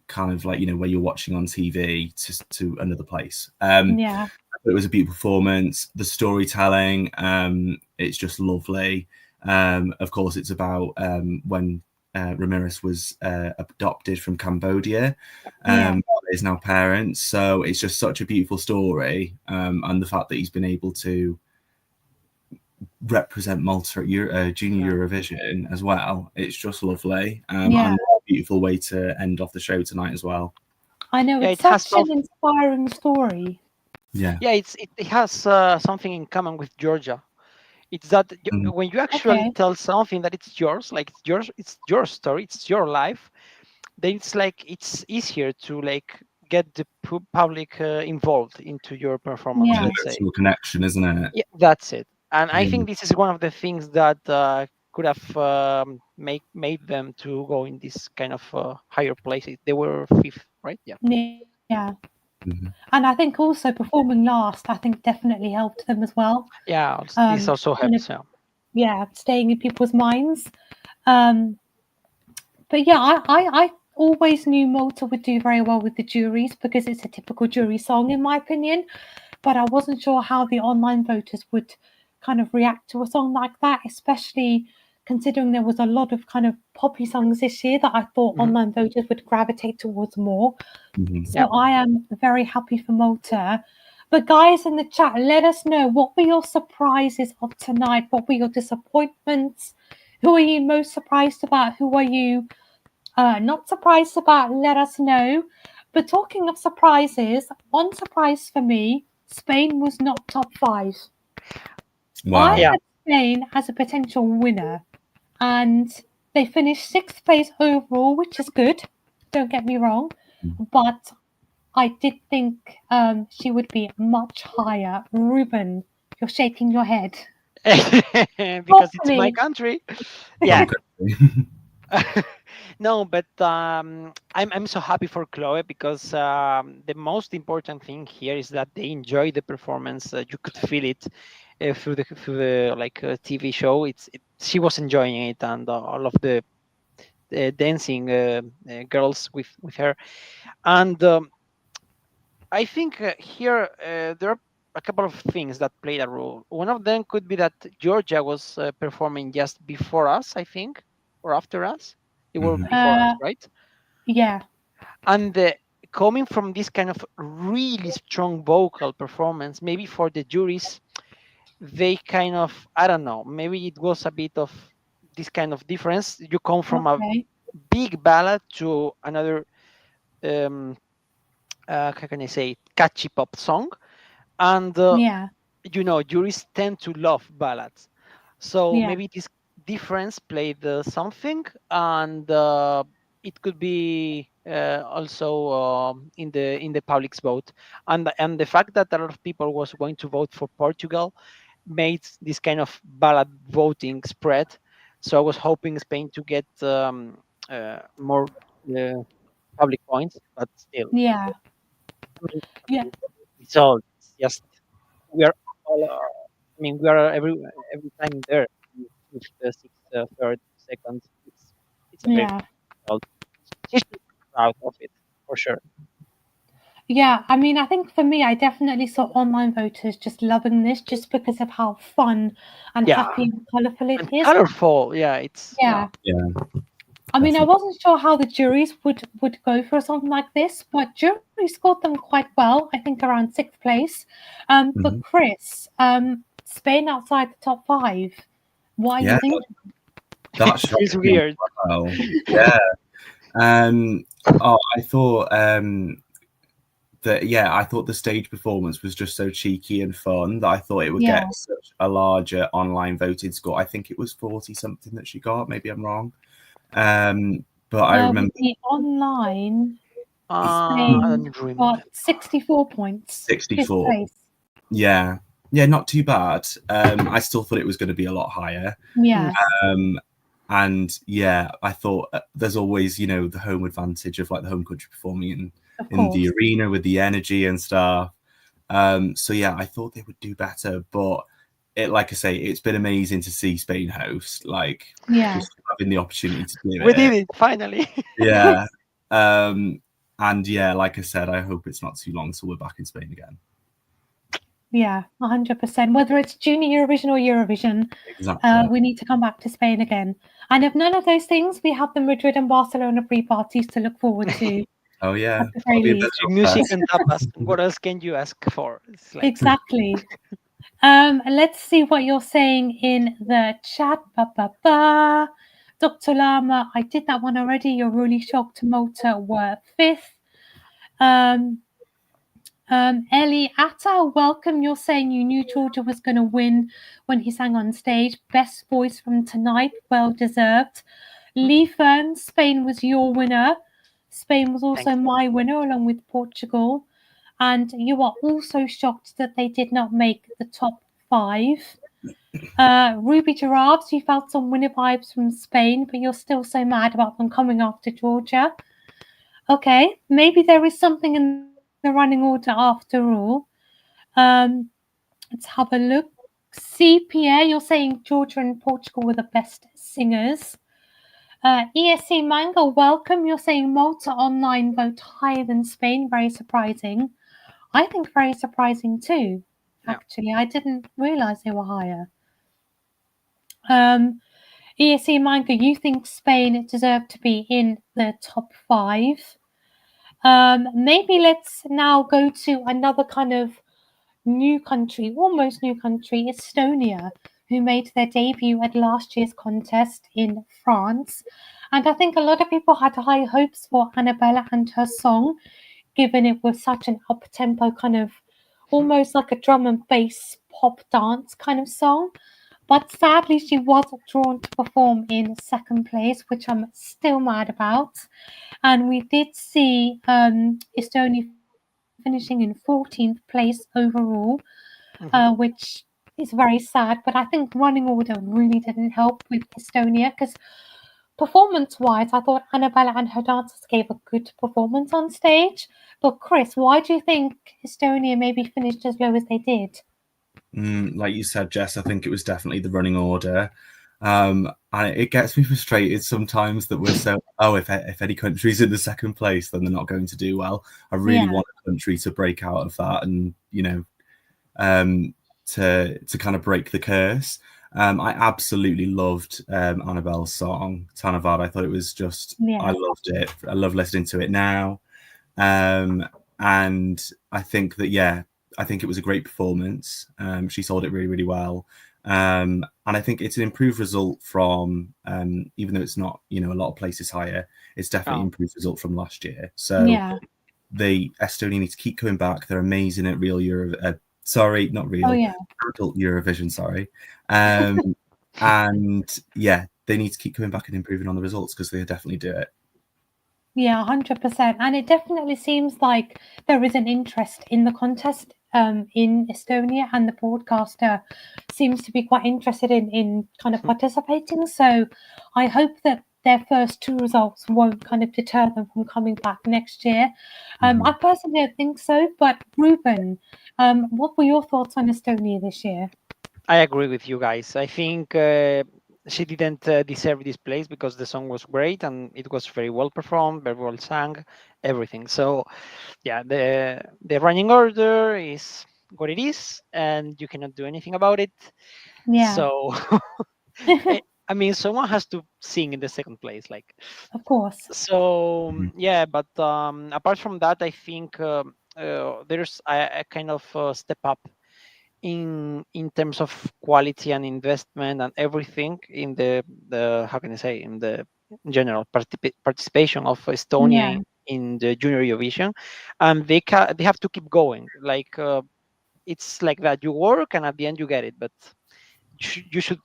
[SPEAKER 3] kind of like, where you're watching on TV to another place. It was a beautiful performance. The storytelling, it's just lovely. Of course, it's about when Ramirez was adopted from Cambodia, is now parents. So it's just such a beautiful story, and the fact that he's been able to represent Malta at Junior Eurovision as well, it's just lovely. And a beautiful way to end off the show tonight as well.
[SPEAKER 5] I know, it's such an inspiring story.
[SPEAKER 3] Yeah.
[SPEAKER 6] Yeah, it has something in common with Georgia. It's that
[SPEAKER 3] Mhm.
[SPEAKER 6] when you actually
[SPEAKER 5] Okay.
[SPEAKER 6] tell something that it's yours, like it's your story, it's your life, then it's like it's easier to like get the public involved into your performance,
[SPEAKER 3] An
[SPEAKER 5] Yeah.
[SPEAKER 6] let's say.
[SPEAKER 3] emotional connection, isn't it?
[SPEAKER 6] Yeah, that's it. And I
[SPEAKER 3] Yeah.
[SPEAKER 6] think this is one of the things that could have made them to go in this kind of higher places. They were fifth, right? Yeah.
[SPEAKER 5] Yeah.
[SPEAKER 3] Mhm.
[SPEAKER 5] And I think also performing last, I think definitely helped them as well.
[SPEAKER 6] Yeah, this also
[SPEAKER 5] Kind of,
[SPEAKER 6] helps. Yeah.
[SPEAKER 5] yeah, staying in people's minds. Um, but yeah, I always knew Malta would do very well with the juries because it's a typical jury song, in my opinion. But I wasn't sure how the online voters would kind of react to a song like that, especially considering there was a lot of kind of poppy songs this year that I thought
[SPEAKER 6] Mhm.
[SPEAKER 5] online voters would gravitate towards more.
[SPEAKER 3] Mhm.
[SPEAKER 5] So
[SPEAKER 6] Yeah.
[SPEAKER 5] I am very happy for Malta. But guys in the chat, let us know, what were your surprises of tonight? What were your disappointments? Who are you most surprised about? Who are you not surprised about? Let us know. But talking of surprises, one surprise for me, Spain was not top 5. I
[SPEAKER 3] Wow.
[SPEAKER 6] Yeah.
[SPEAKER 5] had Spain as a potential winner, and they finished 6th place overall, which is good. Don't get me wrong, but I did think she would be much higher. Ruben, you're shaking your head.
[SPEAKER 6] Because it's my
[SPEAKER 5] Hopefully,
[SPEAKER 6] country.
[SPEAKER 3] Home
[SPEAKER 6] Yeah.
[SPEAKER 3] country.
[SPEAKER 6] No, but I'm so happy for Chloe because the most important thing here is that they enjoy the performance. You could feel it through the like TV show. She was enjoying it, and all of the dancing girls with her. And I think here there are a couple of things that played a role. One of them could be that Georgia was performing just before us, I think, or after us. They were
[SPEAKER 3] Mhm.
[SPEAKER 6] before us, right?
[SPEAKER 5] yeah,
[SPEAKER 6] And coming from this kind of really strong vocal performance, maybe for the juries, they kind of, I don't know, maybe it was a bit of this kind of difference. You come from a
[SPEAKER 5] okay,
[SPEAKER 6] big ballad to another, how can I say, catchy pop song. And
[SPEAKER 5] yeah,
[SPEAKER 6] juries tend to love ballads, so
[SPEAKER 5] yeah,
[SPEAKER 6] maybe this difference played something. And it could be also in the public's vote, and the fact that a lot of people was going to vote for Portugal made this kind of ballad voting spread. So I was hoping Spain to get more uh, public points, but still,
[SPEAKER 5] yeah, yeah,
[SPEAKER 6] so it's just we are all, I mean, we are every time there with the sixth, third, second. It's a very
[SPEAKER 5] yeah.
[SPEAKER 6] result. She should be proud of it for sure.
[SPEAKER 5] Yeah, I mean, I think for me, I definitely saw online voters just loving this just because of how fun and
[SPEAKER 6] Yeah,
[SPEAKER 5] happy and colourful it
[SPEAKER 6] and
[SPEAKER 5] is.
[SPEAKER 6] colorful. Yeah, it's yeah.
[SPEAKER 5] Yeah.
[SPEAKER 3] Yeah,
[SPEAKER 5] I mean, I
[SPEAKER 3] definitely.
[SPEAKER 5] wasn't sure how the juries would go for something like this, but jury scored them quite well. I think around 6th place. But
[SPEAKER 3] Mhm.
[SPEAKER 5] Chris, Spain outside the top 5. What are you
[SPEAKER 3] Yeah,
[SPEAKER 5] thinking?
[SPEAKER 3] that
[SPEAKER 6] It
[SPEAKER 3] shocked
[SPEAKER 6] feels
[SPEAKER 3] me as
[SPEAKER 6] weird.
[SPEAKER 3] well. Yeah. Um, I thought I thought the stage performance was just so cheeky and fun that I thought it would
[SPEAKER 5] Yeah.
[SPEAKER 3] get such a larger online voted score. I think it was 40 something that she got. Maybe I'm wrong. But I
[SPEAKER 5] With
[SPEAKER 3] remember
[SPEAKER 5] the online,
[SPEAKER 6] I
[SPEAKER 5] Spain
[SPEAKER 6] don't remember.
[SPEAKER 5] got 64 points, 5th
[SPEAKER 3] 64.
[SPEAKER 5] place.
[SPEAKER 3] Yeah. Yeah, not too bad. I still thought it was going to be a lot higher.
[SPEAKER 5] Yeah,
[SPEAKER 3] Um, and yeah, I thought there's always, the home advantage of like the home country performing
[SPEAKER 5] of
[SPEAKER 3] in the
[SPEAKER 5] course.
[SPEAKER 3] arena with the energy and stuff. So yeah, I thought they would do better, but like I say, it's been amazing to see Spain host, like
[SPEAKER 5] Yeah.
[SPEAKER 3] just having the opportunity to do
[SPEAKER 6] We did
[SPEAKER 3] it.
[SPEAKER 6] it finally.
[SPEAKER 3] Yeah. And yeah, like I said, I hope it's not too long till we're back in Spain again.
[SPEAKER 5] Yeah, 100%. Whether it's Junior Eurovision or Eurovision,
[SPEAKER 3] Exactly.
[SPEAKER 5] we need to come back to Spain again. And if none of those things, we have the Madrid and Barcelona pre-parties to look forward to
[SPEAKER 3] Oh yeah,
[SPEAKER 5] at the very
[SPEAKER 3] probably a bit
[SPEAKER 5] least.
[SPEAKER 3] of
[SPEAKER 6] Music
[SPEAKER 3] fest.
[SPEAKER 6] and tapas. What else can you ask for? It's like
[SPEAKER 5] Exactly. Let's see what you're saying in the chat. Dr. Lama, I did that one already. You're really shocked Malta were 5th. Um, Ellie Atta, welcome. You're saying you knew Georgia was going to win when he sang on stage. Best voice from tonight, well deserved. Lee Fern, Spain was your winner. Spain was also
[SPEAKER 6] Thanks.
[SPEAKER 5] my winner, along with Portugal. And you are also shocked that they did not make the top 5. Ruby Giraffes, you felt some winner vibes from Spain, but you're still so mad about them coming after Georgia. Okay, maybe there is something in the running order after all. Let's have a look. See, Pierre, you're saying Georgia and Portugal were the best singers. ESC Manga, welcome. You're saying Malta online vote higher than Spain. Very surprising. I think very surprising too.
[SPEAKER 6] Yeah.
[SPEAKER 5] Actually, I didn't realize they were higher. ESC Manga, you think Spain deserved to be in the top 5. Maybe let's now go to another kind of new country, almost new country, Estonia, who made their debut at last year's contest in France. And I think a lot of people had high hopes for Annabelle and her song, given it was such an up-tempo kind of, almost like a drum and bass pop dance kind of song. But sadly, she was drawn to perform in second place, which I'm still mad about. And we did see Estonia finishing in 14th place overall, which is very sad. But I think running order really didn't help with Estonia, because performance-wise, I thought Annabelle and her dancers gave a good performance on stage. But Chris, why do you think Estonia maybe finished as low as they did?
[SPEAKER 3] Like you said, Jess, I think it was definitely the running order. And it gets me frustrated sometimes that we're so, if any country's in the second place, then they're not going to do well. I really want a country to break out of that and, to kind of break the curse. I absolutely loved Annabelle's song, Tänavad. I thought it was just, I loved it. I love listening to it now. And I think that, I think it was a great performance. She sold it really, really well. And I think it's an improved result from, even though it's not, a lot of places higher, it's definitely an improved result from last year. So the Estonia need to keep coming back. They're amazing at real adult Eurovision, sorry. And they need to keep coming back and improving on the results, because they definitely do it.
[SPEAKER 5] Yeah, 100%. And it definitely seems like there is an interest in the contest in Estonia, and the broadcaster seems to be quite interested in kind of participating. So I hope that their first 2 results won't kind of deter them from coming back next year. I personally don't think so, but Ruben, what were your thoughts on Estonia this year?
[SPEAKER 6] I agree with you guys. I think she didn't deserve this place, because the song was great and it was very well performed, very well sung, everything. So the running order is what it is, and you cannot do anything about it. So I mean, someone has to sing in the second place, like,
[SPEAKER 5] of course.
[SPEAKER 6] So but apart from that, I think there's a kind of step up in terms of quality and investment and everything in the how can I say, in the general participation of Estonia in the Junior Eurovision, and they have to keep going. Like it's like that, you work and at the end you get it, but you should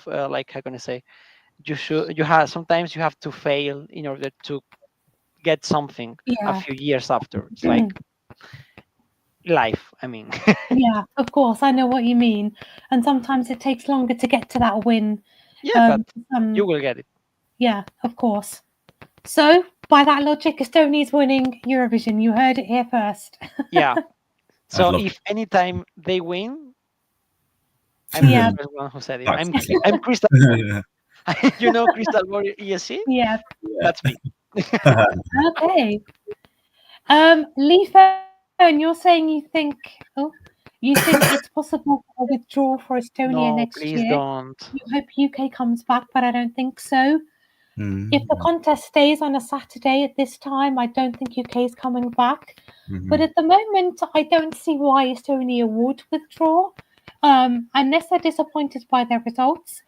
[SPEAKER 6] like, how can I say, sometimes you have to fail in order to get something a few years after. It's like life, I mean.
[SPEAKER 5] Yeah, of course, I know what you mean. And sometimes it takes longer to get to that win.
[SPEAKER 6] But you will get it.
[SPEAKER 5] Yeah, of course. So by that logic, Estonia's winning Eurovision. You heard it here first.
[SPEAKER 6] Yeah. So if anytime they win, I'm the first one who said it. I'm Crystal. You know Crystal Warrior ESC?
[SPEAKER 5] Yeah.
[SPEAKER 6] That's me.
[SPEAKER 5] Okay. Lisa, and you're saying you think it's possible for a withdrawal for Estonia next year?
[SPEAKER 6] Please don't.
[SPEAKER 5] You hope UK comes back, but I don't think so. If the contest stays on a Saturday at this time, I don't think UK is coming back. But at the moment, I don't see why Estonia would withdraw, unless they're disappointed by their results.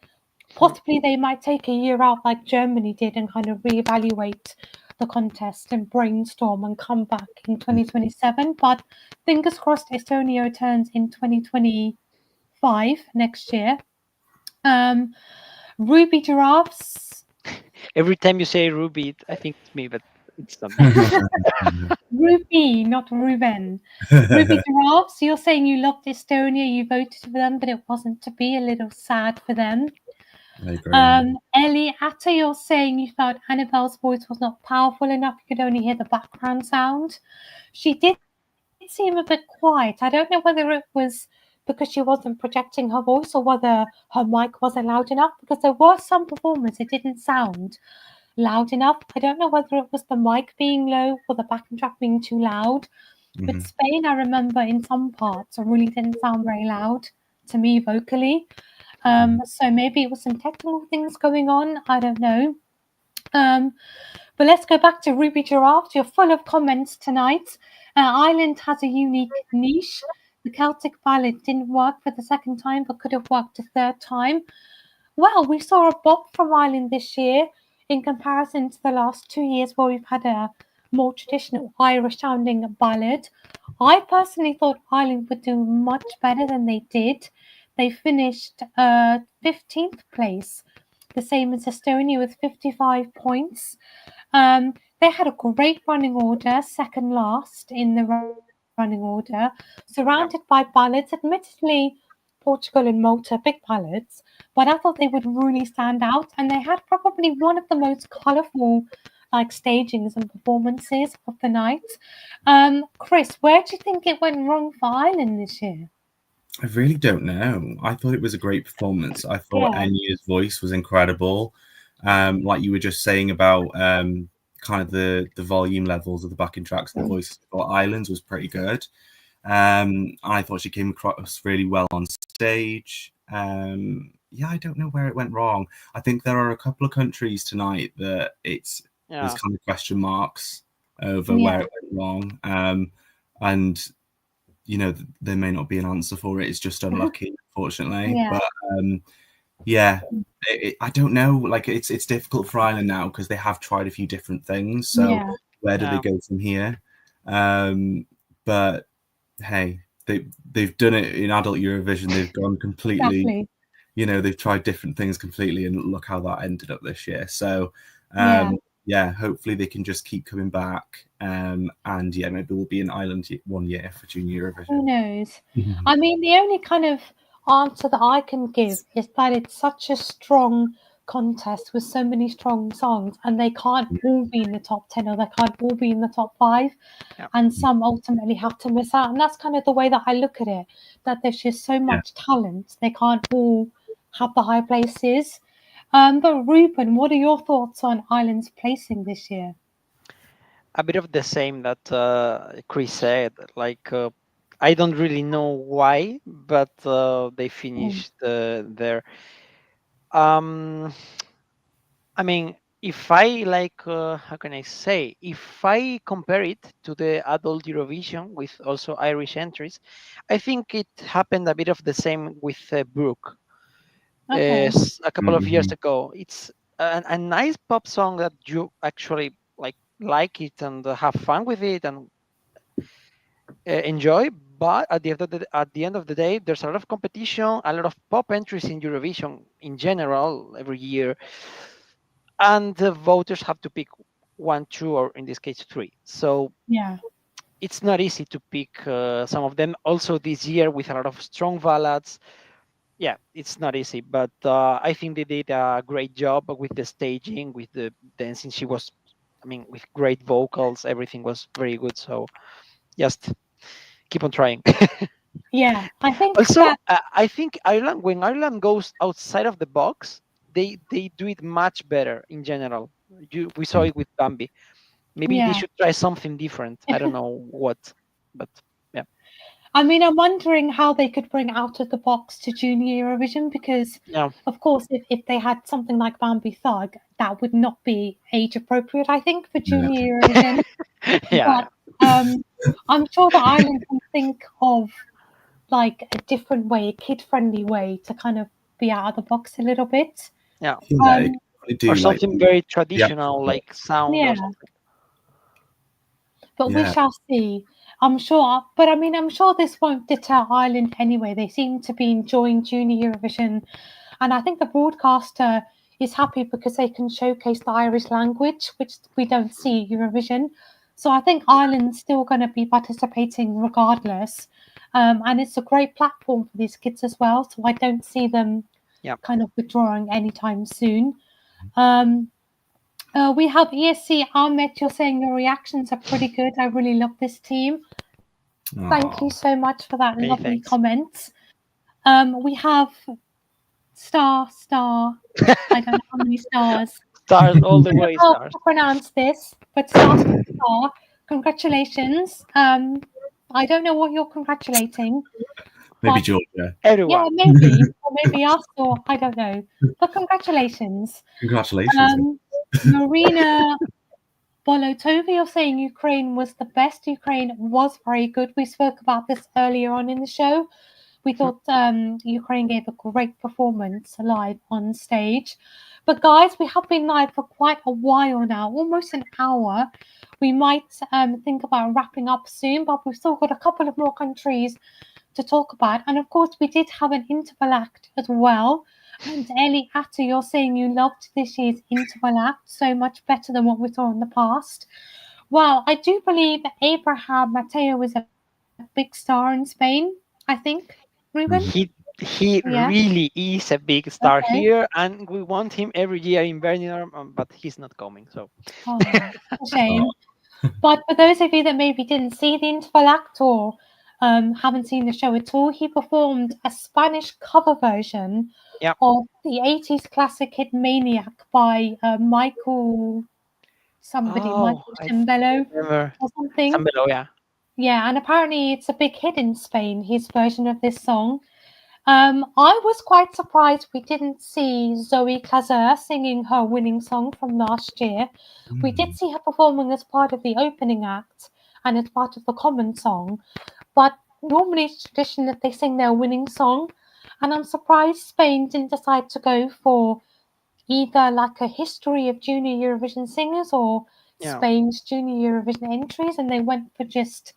[SPEAKER 5] Possibly they might take a year out like Germany did and kind of reevaluate the contest and brainstorm and come back in 2027. But fingers crossed, Estonia returns in 2025 next year. Ruby Giraffes.
[SPEAKER 6] Every time you say Ruby, I think it's me, but it's not.
[SPEAKER 5] Ruby, not Ruben. Ruby Giraffes, you're saying you loved Estonia, you voted for them, but it wasn't to be. A little sad for them.
[SPEAKER 3] I agree.
[SPEAKER 5] Ellie Atta, you're saying you felt Annabelle's voice was not powerful enough. You could only hear the background sound. She did seem a bit quiet. I don't know whether it was because she wasn't projecting her voice or whether her mic wasn't loud enough, because there were some performers it didn't sound loud enough. I don't know whether it was the mic being low or the backing track being too loud. But Spain, I remember in some parts, really didn't sound very loud to me vocally. So maybe it was some technical things going on. I don't know. But let's go back to Ruby Giraffe. You're full of comments tonight. Ireland has a unique niche. The Celtic ballad didn't work for the second time, but could have worked a third time. Well, we saw a bop from Ireland this year in comparison to the last 2 years where we've had a more traditional Irish-sounding ballad. I personally thought Ireland would do much better than they did. They finished 15th place, the same as Estonia with 55 points. They had a great running order, second last in the running order, surrounded by ballads. Admittedly, Portugal and Malta, big ballads, but I thought they would really stand out, and they had probably one of the most colourful stagings and performances of the night. Chris, where do you think it went wrong for Ireland this year?
[SPEAKER 3] I really don't know. I thought it was a great performance. I thought Enya's voice was incredible. Like you were just saying about kind of the volume levels of the backing tracks and the voices. I thought Ireland's was pretty good. I thought she came across really well on stage. Yeah, I don't know where it went wrong. I think there are a couple of countries tonight that there's kind of question marks over where it went wrong. And you know, there may not be an answer for it. It's just unlucky, unfortunately. But I don't know. Like it's difficult for Ireland now because they have tried a few different things. So where do they go from here? But hey, they've done it in adult Eurovision. They've gone completely. You know, they've tried different things completely, and look how that ended up this year. So hopefully they can just keep coming back. And maybe we'll be in Ireland 1 year for Junior Eurovision.
[SPEAKER 5] Who knows? I mean, the only kind of answer that I can give is that it's such a strong contest with so many strong songs, and they can't all be in the top 10 or they can't all be in the top 5, and some ultimately have to miss out. And that's kind of the way that I look at it, that there's just so much talent, they can't all have the high places. But Ruben, what are your thoughts on Ireland's placing this year?
[SPEAKER 6] A bit of the same that Chris said. Like, I don't really know why, but they finished there. I mean, if I how can I say? If I compare it to the adult Eurovision with also Irish entries, I think it happened a bit of the same with Brooke. A couple of years ago. It's a nice pop song that you actually like it and have fun with it and enjoy. But at the end of the day, there's a lot of competition, a lot of pop entries in Eurovision in general every year, and the voters have to pick 1, 2, or in this case 3. So it's not easy to pick some of them. Also this year with a lot of strong ballads. Yeah, it's not easy, but I think they did a great job with the staging, with the dancing. She was, with great vocals, everything was very good. So just keep on trying.
[SPEAKER 5] I think
[SPEAKER 6] also, I think Ireland, when Ireland goes outside of the box, they do it much better in general. We saw it with Bambi. Maybe they should try something different. I don't know what, but yeah.
[SPEAKER 5] I mean, I'm wondering how they could bring out of the box to Junior Eurovision, because, of course, if they had something like Bambi Thug, that would not be age appropriate, I think, for Junior Eurovision. But I'm sure that Ireland can think of like a different way, a kid-friendly way to kind of be out of the box a little bit.
[SPEAKER 6] Or something very traditional, like sound or something.
[SPEAKER 5] but we
[SPEAKER 3] Yeah.
[SPEAKER 5] shall see. I'm sure, but I mean, I'm sure this won't deter Ireland anyway. They seem to be enjoying Junior Eurovision, and I think the broadcaster is happy because they can showcase the Irish language, which we don't see at Eurovision. So I think Ireland's still going to be participating regardless, and it's a great platform for these kids as well. So I don't see them kind of withdrawing anytime soon. We have ESC Ahmet. You're saying your reactions are pretty good. I really love this team. Thank you so much for that lovely comment. We have star. I don't know how many stars.
[SPEAKER 6] Stars all the
[SPEAKER 5] I don't
[SPEAKER 6] way.
[SPEAKER 5] know how
[SPEAKER 6] Stars.
[SPEAKER 5] to pronounce this, but star. Congratulations. I don't know what you're congratulating.
[SPEAKER 3] Maybe
[SPEAKER 5] but
[SPEAKER 3] Georgia.
[SPEAKER 6] Everyone.
[SPEAKER 5] yeah, maybe, or maybe us, or I don't know. But congratulations.
[SPEAKER 3] Congratulations.
[SPEAKER 5] Marina Bolotova, you're saying Ukraine was the best. Ukraine was very good. We spoke about this earlier on in the show. We thought Ukraine gave a great performance live on stage. But guys, we have been live for quite a while now, almost an hour. We might think about wrapping up soon, but we've still got a couple of more countries to talk about. And of course, we did have an interval act as well. And Ellie Atta, you're saying you loved this year's interval act so much better than what we saw in the past. Well, I do believe Abraham Mateo is a big star in Spain, I think. Ruben?
[SPEAKER 6] He really is a big star here, and we want him every year in Birmingham, but he's not coming. So
[SPEAKER 5] a shame. But for those of you that maybe didn't see the interval act or haven't seen the show at all, he performed a Spanish cover version of the 80s classic hit Maniac by Michael Cimbello or something.
[SPEAKER 6] Cimbello, yeah.
[SPEAKER 5] Yeah, and apparently it's a big hit in Spain, his version of this song. I was quite surprised we didn't see Zoe Clazer singing her winning song from last year. We did see her performing as part of the opening act and as part of the common song, but normally it's tradition that they sing their winning song, and I'm surprised Spain didn't decide to go for either like a history of Junior Eurovision singers or Spain's Junior Eurovision entries, and they went for just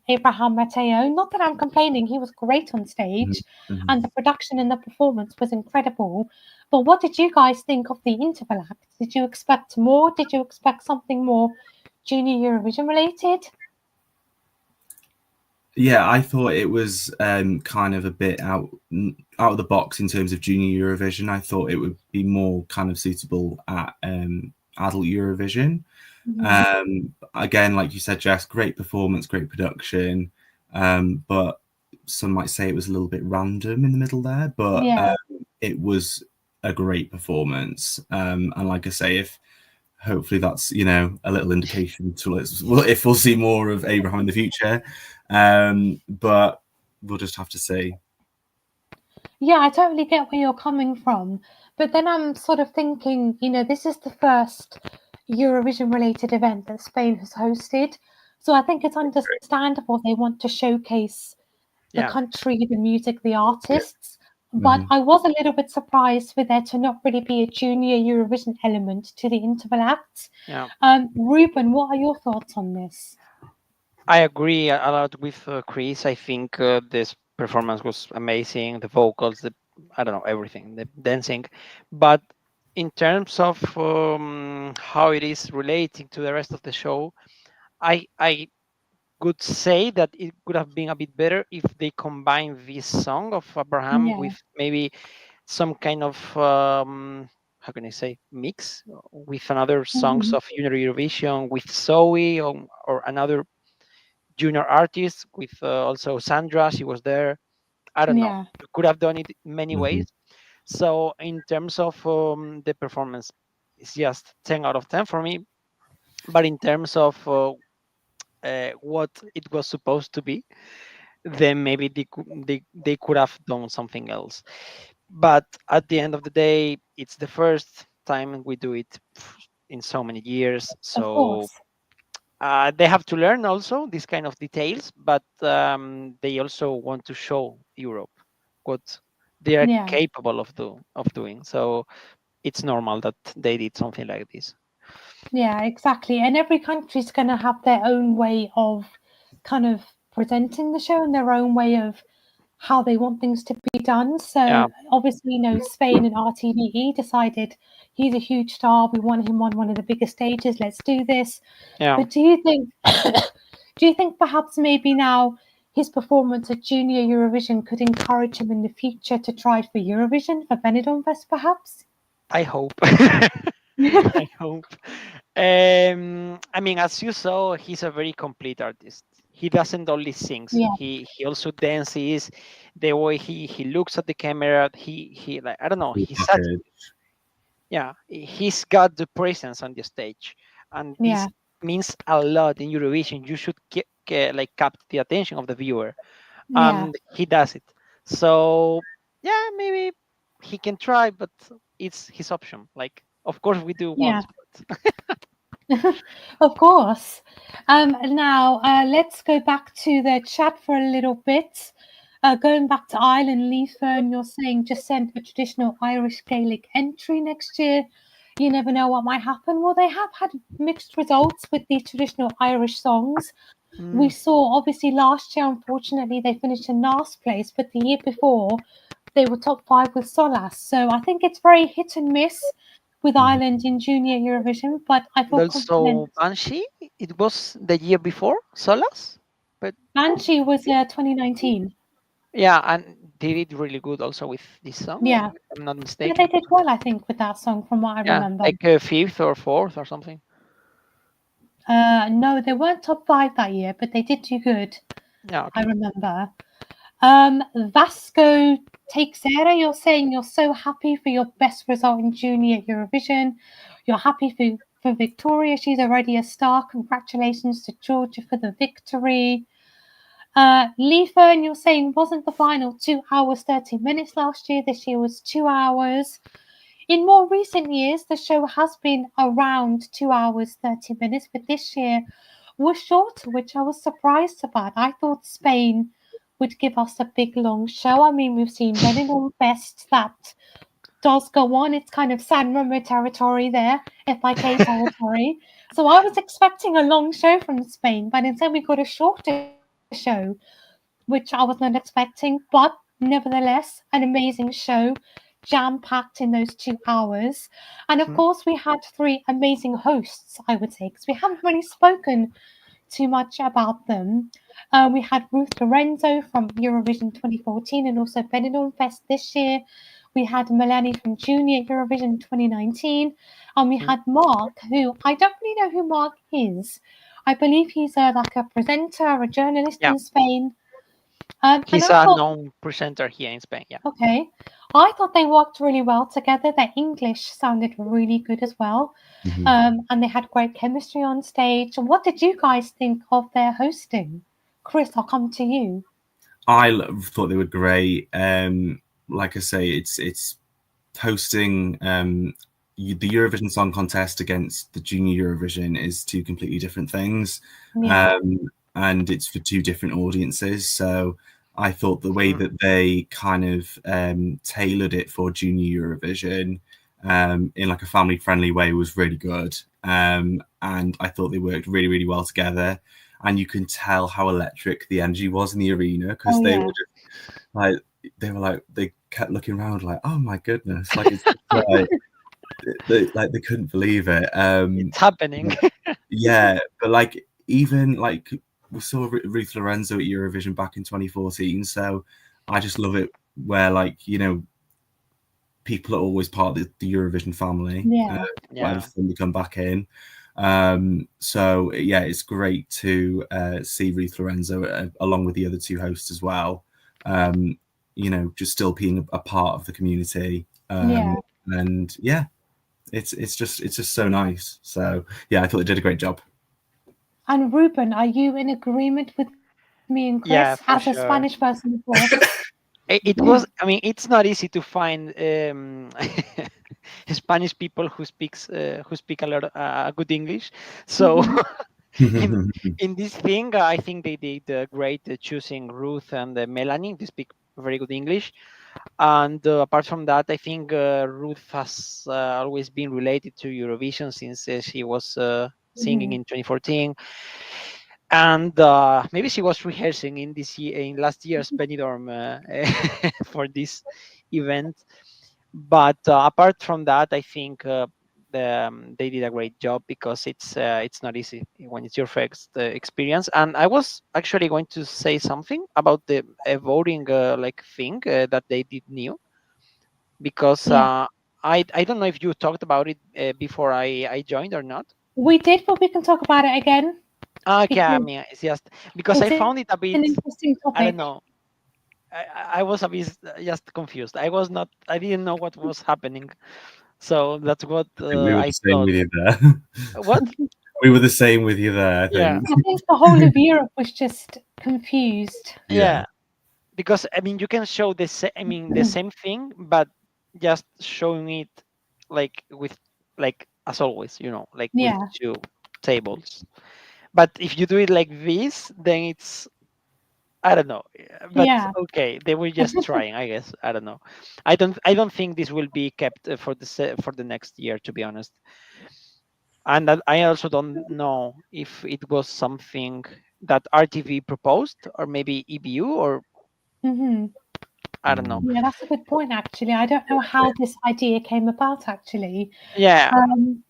[SPEAKER 5] Abraham Mateo. Not that I'm complaining, he was great on stage, and the production and the performance was incredible. But what did you guys think of the interval act? Did you expect more? Did you expect something more Junior Eurovision related?
[SPEAKER 3] Yeah, I thought it was kind of a bit out of the box in terms of Junior Eurovision. I thought it would be more kind of suitable at adult Eurovision. Again, like you said, Jess, great performance, great production, but some might say it was a little bit random in the middle there, but it was a great performance. And like I say, if hopefully that's, you know, a little indication to if we'll see more of Abraham in the future, but we'll just have to see.
[SPEAKER 5] Yeah, I totally get where you're coming from, but then I'm sort of thinking, you know, this is the first Eurovision related event that Spain has hosted, so I think it's understandable they want to showcase the country, the music, the artists. But I was a little bit surprised for there to not really be a Junior Eurovision element to the interval acts. Ruben, what are your thoughts on this?
[SPEAKER 6] I agree a lot with Chris. I think this performance was amazing. The vocals, I don't know, everything, the dancing. But in terms of how it is relating to the rest of the show, I could say that it could have been a bit better if they combine this song of Abraham with maybe some kind of how can I say, mix with another songs of Junior Eurovision with Zoe or another junior artist with also Sandra. She was there. I don't know. You could have done it many ways. So in terms of the performance, it's just 10 out of 10 for me. But in terms of what it was supposed to be, then maybe they could have done something else. But at the end of the day, it's the first time we do it in so many years. So they have to learn also these kind of details, but they also want to show Europe what they are capable of doing. So it's normal that they did something like this.
[SPEAKER 5] Yeah, exactly. And every country's going to have their own way of kind of presenting the show and their own way of how they want things to be done. So
[SPEAKER 6] Yeah.
[SPEAKER 5] obviously, Spain and RTVE decided he's a huge star. We want him on one of the biggest stages. Let's do this.
[SPEAKER 6] Yeah.
[SPEAKER 5] But do you think, do you think perhaps maybe now his performance at Junior Eurovision could encourage him in the future to try for Eurovision, for Benidorm Fest, perhaps?
[SPEAKER 6] I hope. I hope. I mean, as you saw, he's a very complete artist. He doesn't only sings.
[SPEAKER 5] Yeah.
[SPEAKER 6] He also dances. The way he looks at the camera, he like, I don't know. He's got the presence on the stage, and this means a lot in Eurovision. You should like capture the attention of the viewer, and he does it. So yeah, maybe he can try, but it's his option. Like, of course, we do once. But
[SPEAKER 5] of course. Now, let's go back to the chat for a little bit. Going back to Ireland, Lee Fern, you're saying just send a traditional Irish Gaelic entry next year. You never know what might happen. Well, they have had mixed results with the traditional Irish songs. We saw, obviously, last year, unfortunately, they finished in last place, but the year before, they were top 5 with Solas. So I think it's very hit and miss with Ireland in Junior Eurovision, but I feel
[SPEAKER 6] also
[SPEAKER 5] confident.
[SPEAKER 6] Banshee, it was the year before Solas, but
[SPEAKER 5] Banshee was 2019.
[SPEAKER 6] Yeah, and they did really good also with this song.
[SPEAKER 5] Yeah.
[SPEAKER 6] If I'm not
[SPEAKER 5] Yeah,
[SPEAKER 6] mistaken.
[SPEAKER 5] they did well, I think, with that song, from what I remember.
[SPEAKER 6] Like 5th or 4th or something.
[SPEAKER 5] No, they weren't top 5 that year, but they did do good.
[SPEAKER 6] Yeah, okay.
[SPEAKER 5] I remember. Vasco Teixeira, you're saying you're so happy for your best result in Junior Eurovision. You're happy for Victoria. She's already a star. Congratulations to Georgia for the victory. Lee Fern, you're saying wasn't the final 2 hours 30 minutes last year. This year was 2 hours. In more recent years, the show has been around 2 hours 30 minutes, but this year was shorter, which I was surprised about. I thought Spain would give us a big long show. I mean, we've seen Benidorm Fest that does go on. It's kind of San Remo territory there, FIK territory. So I was expecting a long show from Spain, but instead we got a shorter show, which I was not expecting. But nevertheless, an amazing show, jam-packed in those 2 hours. And of course, we had 3 amazing hosts, I would say, because we haven't really spoken too much about them. We had Ruth Lorenzo from Eurovision 2014 and also Benidorm Fest this year. We had Melanie from Junior Eurovision 2019. And we had Mark, who I don't really know who Mark is. I believe he's like a presenter, a journalist in Spain.
[SPEAKER 6] He's a known presenter here in Spain,
[SPEAKER 5] Okay. I thought they worked really well together. Their English sounded really good as well. And they had great chemistry on stage. And what did you guys think of their hosting? Chris, I'll come to you.
[SPEAKER 3] I thought they were great. Like I say, it's hosting the Eurovision Song Contest against the Junior Eurovision is 2 completely different things. And it's for 2 different audiences. So I thought the way that they kind of tailored it for Junior Eurovision in like a family-friendly way was really good. And I thought they worked really, really well together. And you can tell how electric the energy was in the arena because they were just they kept looking around like, oh my goodness, like it's they couldn't believe it.
[SPEAKER 6] It's happening.
[SPEAKER 3] But like even like we saw Ruth Lorenzo at Eurovision back in 2014, so I just love it where like people are always part of the Eurovision family. Whatever thing they come back in. So yeah, it's great to see Ruth Lorenzo along with the other 2 hosts as well. Just still being a part of the community. And yeah, it's just so nice. So yeah, I thought they did a great job.
[SPEAKER 5] And Ruben, are you in agreement with me and Chris as a Spanish person before?
[SPEAKER 6] It was. I mean, it's not easy to find Spanish people who speak a lot good English. So in this thing, I think they did great choosing Ruth and Melanie. They speak very good English. And apart from that, I think Ruth has always been related to Eurovision since she was singing in 2014, and maybe she was rehearsing in this year, in last year's Benidorm for this event. But apart from that, I think they did a great job, because it's not easy when it's your first experience. And I was actually going to say something about the voting like thing that they did new, because
[SPEAKER 5] Yeah.
[SPEAKER 6] I don't know if you talked about it before I joined or not.
[SPEAKER 5] We did, but we can talk about it again
[SPEAKER 6] Okay, I
[SPEAKER 5] because
[SPEAKER 6] mean, it's just because I
[SPEAKER 5] it's
[SPEAKER 6] found it a
[SPEAKER 5] an
[SPEAKER 6] bit,
[SPEAKER 5] interesting
[SPEAKER 6] I don't
[SPEAKER 5] topic.
[SPEAKER 6] know. I was a bit just confused. I didn't know what was happening. So that's what
[SPEAKER 3] I think we were
[SPEAKER 6] I
[SPEAKER 3] the same
[SPEAKER 6] thought.
[SPEAKER 3] with you there.
[SPEAKER 6] What?
[SPEAKER 3] We were the same with you there, I
[SPEAKER 6] Yeah,
[SPEAKER 3] think.
[SPEAKER 5] I think the whole of Europe was just confused.
[SPEAKER 3] Yeah.
[SPEAKER 6] yeah. Because I mean, you can show the same thing, but just showing it like with, like as always, like with
[SPEAKER 5] Yeah,
[SPEAKER 6] two tables. But if you do it like this, then it's, I don't know. But
[SPEAKER 5] yeah,
[SPEAKER 6] okay, they were just trying, I guess. I don't know. I don't think this will be kept for the next year, to be honest. And I also don't know if it was something that RTV proposed, or maybe EBU, or
[SPEAKER 5] hmm
[SPEAKER 6] I don't know.
[SPEAKER 5] yeah. That's a good point, actually. I don't know how this idea came about, actually.
[SPEAKER 6] Yeah,
[SPEAKER 5] Um,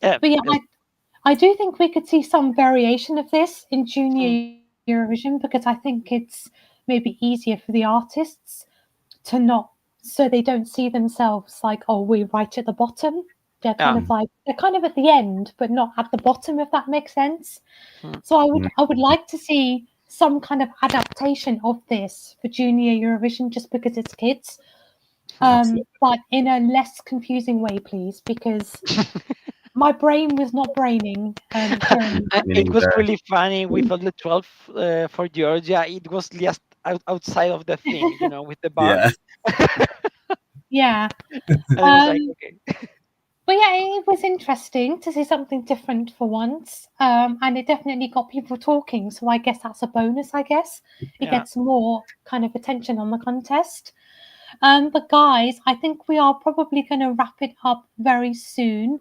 [SPEAKER 6] yeah,
[SPEAKER 5] but yeah,
[SPEAKER 6] yes,
[SPEAKER 5] I do think we could see some variation of this in Junior Eurovision because I think it's maybe easier for the artists to not, so they don't see themselves like, oh, we're right at the bottom. They're kind
[SPEAKER 6] yeah.
[SPEAKER 5] of like they're kind of at the end, but not at the bottom, if that makes sense.
[SPEAKER 6] Mm.
[SPEAKER 5] So
[SPEAKER 3] Mm,
[SPEAKER 5] I would like to see some kind of adaptation of this for Junior Eurovision, just because it's kids,
[SPEAKER 3] absolutely.
[SPEAKER 5] but in a less confusing way, please, because my brain was not braining during
[SPEAKER 3] Me
[SPEAKER 6] It was
[SPEAKER 3] neither.
[SPEAKER 6] really funny with all the 12 for Georgia. It was just outside of the thing, with the bar.
[SPEAKER 3] Yeah.
[SPEAKER 5] yeah.
[SPEAKER 6] And it was like,
[SPEAKER 5] Um,
[SPEAKER 6] okay.
[SPEAKER 5] but yeah, it was interesting to see something different for once, and it definitely got people talking. So I guess that's a bonus. I guess it
[SPEAKER 6] Yeah.
[SPEAKER 5] gets more kind of attention on the contest. But guys, I think we are probably going to wrap it up very soon.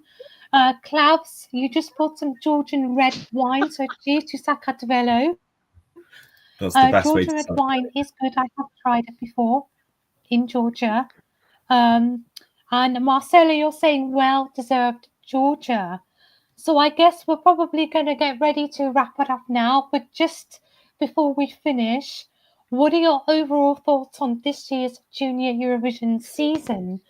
[SPEAKER 5] Klaus, you just bought some Georgian red wine, so cheers to Sakatvello.
[SPEAKER 3] That's the
[SPEAKER 5] Georgian
[SPEAKER 3] best way
[SPEAKER 5] red
[SPEAKER 3] to
[SPEAKER 5] wine
[SPEAKER 3] celebrate.
[SPEAKER 5] is good. I have tried it before in Georgia. Um, and Marcelo, you're saying well deserved Georgia. So I guess we're probably going to get ready to wrap it up now. But just before we finish, what are your overall thoughts on this year's Junior Eurovision season?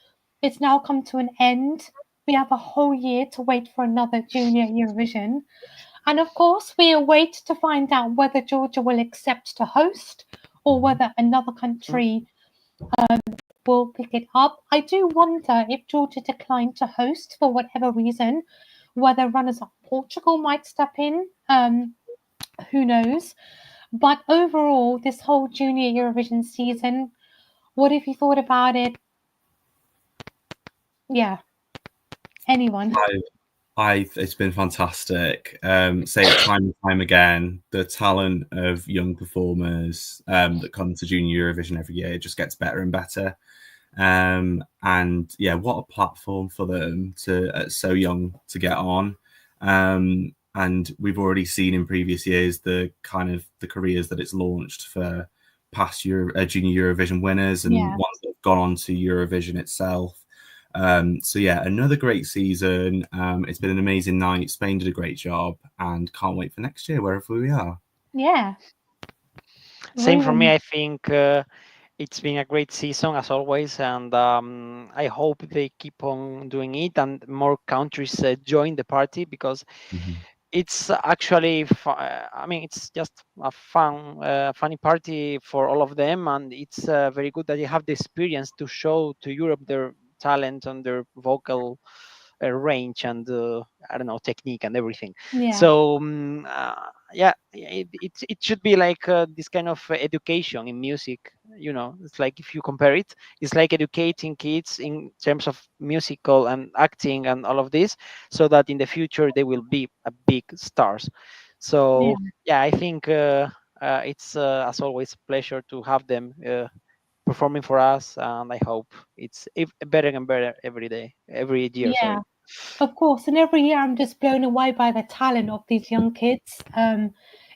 [SPEAKER 5] It's now come to an end. We have a whole year to wait for another Junior Eurovision. And of course, we await to find out whether Georgia will accept to host or whether another
[SPEAKER 6] Mm.
[SPEAKER 5] country will pick it up. I do wonder if Georgia declined to host for whatever reason, whether runners up Portugal might step in. Who knows? But overall, this whole Junior Eurovision season, what have you thought about it? Yeah, anyone?
[SPEAKER 3] It's been fantastic. Say it time and time again. The talent of young performers that come to Junior Eurovision every year just gets better and better. And yeah, what a platform for them to so young to get on. And we've already seen in previous years the kind of the careers that it's launched for past Junior Eurovision winners and
[SPEAKER 5] Yeah.
[SPEAKER 3] ones that have gone on to Eurovision itself. So yeah, another great season. It's been an amazing night. Spain did a great job, and can't wait for next year wherever we are.
[SPEAKER 5] Yeah.
[SPEAKER 6] Same for me.
[SPEAKER 5] Ruben.
[SPEAKER 6] I think it's been a great season as always, and I hope they keep on doing it and more countries join the party, because
[SPEAKER 3] Mhm.
[SPEAKER 6] it's actually I mean, it's just a funny party for all of them, and it's very good that they have the experience to show to Europe their talent and their vocal range and I don't know, technique and everything.
[SPEAKER 5] Yeah.
[SPEAKER 6] So yeah, it should be like this kind of education in music. It's like, if you compare it, it's like educating kids in terms of musical and acting and all of this, so that in the future they will be a big stars.
[SPEAKER 5] Yeah.
[SPEAKER 6] So yeah, I think it's as always a pleasure to have them performing for us, and I hope it's better and better every day, every year.
[SPEAKER 5] Yeah.
[SPEAKER 6] Sorry.
[SPEAKER 5] Of course, and every year I'm just blown away by the talent of these young kids.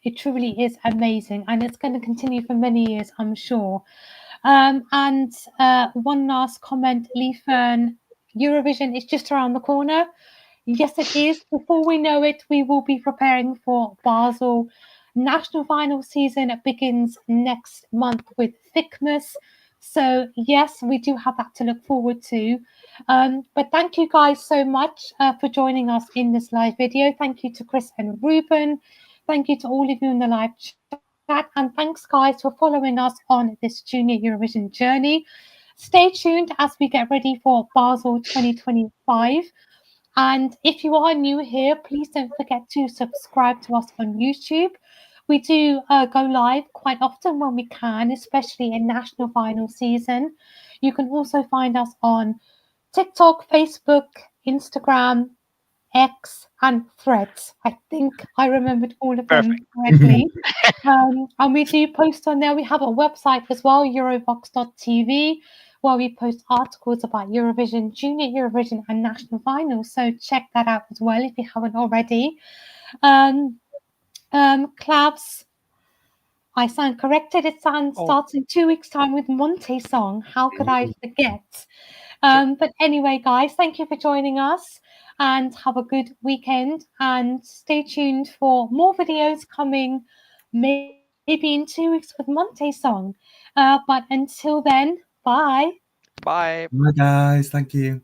[SPEAKER 5] It truly is amazing, and it's going to continue for many years, I'm sure. And one last comment, Leafern, Eurovision is just around the corner. Yes, it is. Before we know it, we will be preparing for Basel. National final season begins next month with Thickness. So, yes, we do have that to look forward to. But thank you guys so much for joining us in this live video. Thank you to Chris and Ruben. Thank you to all of you in the live chat. And thanks, guys, for following us on this Junior Eurovision journey. Stay tuned as we get ready for Basel 2025. And if you are new here, please don't forget to subscribe to us on YouTube. We do go live quite often when we can, especially in national final season. You can also find us on TikTok, Facebook, Instagram, X, and Threads. I think I remembered all of them correctly. And we do post on there. We have a website as well, eurovoxx.tv, where we post articles about Eurovision, Junior Eurovision, and national finals. So check that out as well if you haven't already. Clavs, I stand corrected. It starts in 2 weeks' time with Monte song. How could I forget? But anyway, guys, thank you for joining us and have a good weekend. And stay tuned for more videos coming maybe in 2 weeks with Monte song. But until then, bye.
[SPEAKER 6] Bye.
[SPEAKER 3] Bye, guys. Thank you.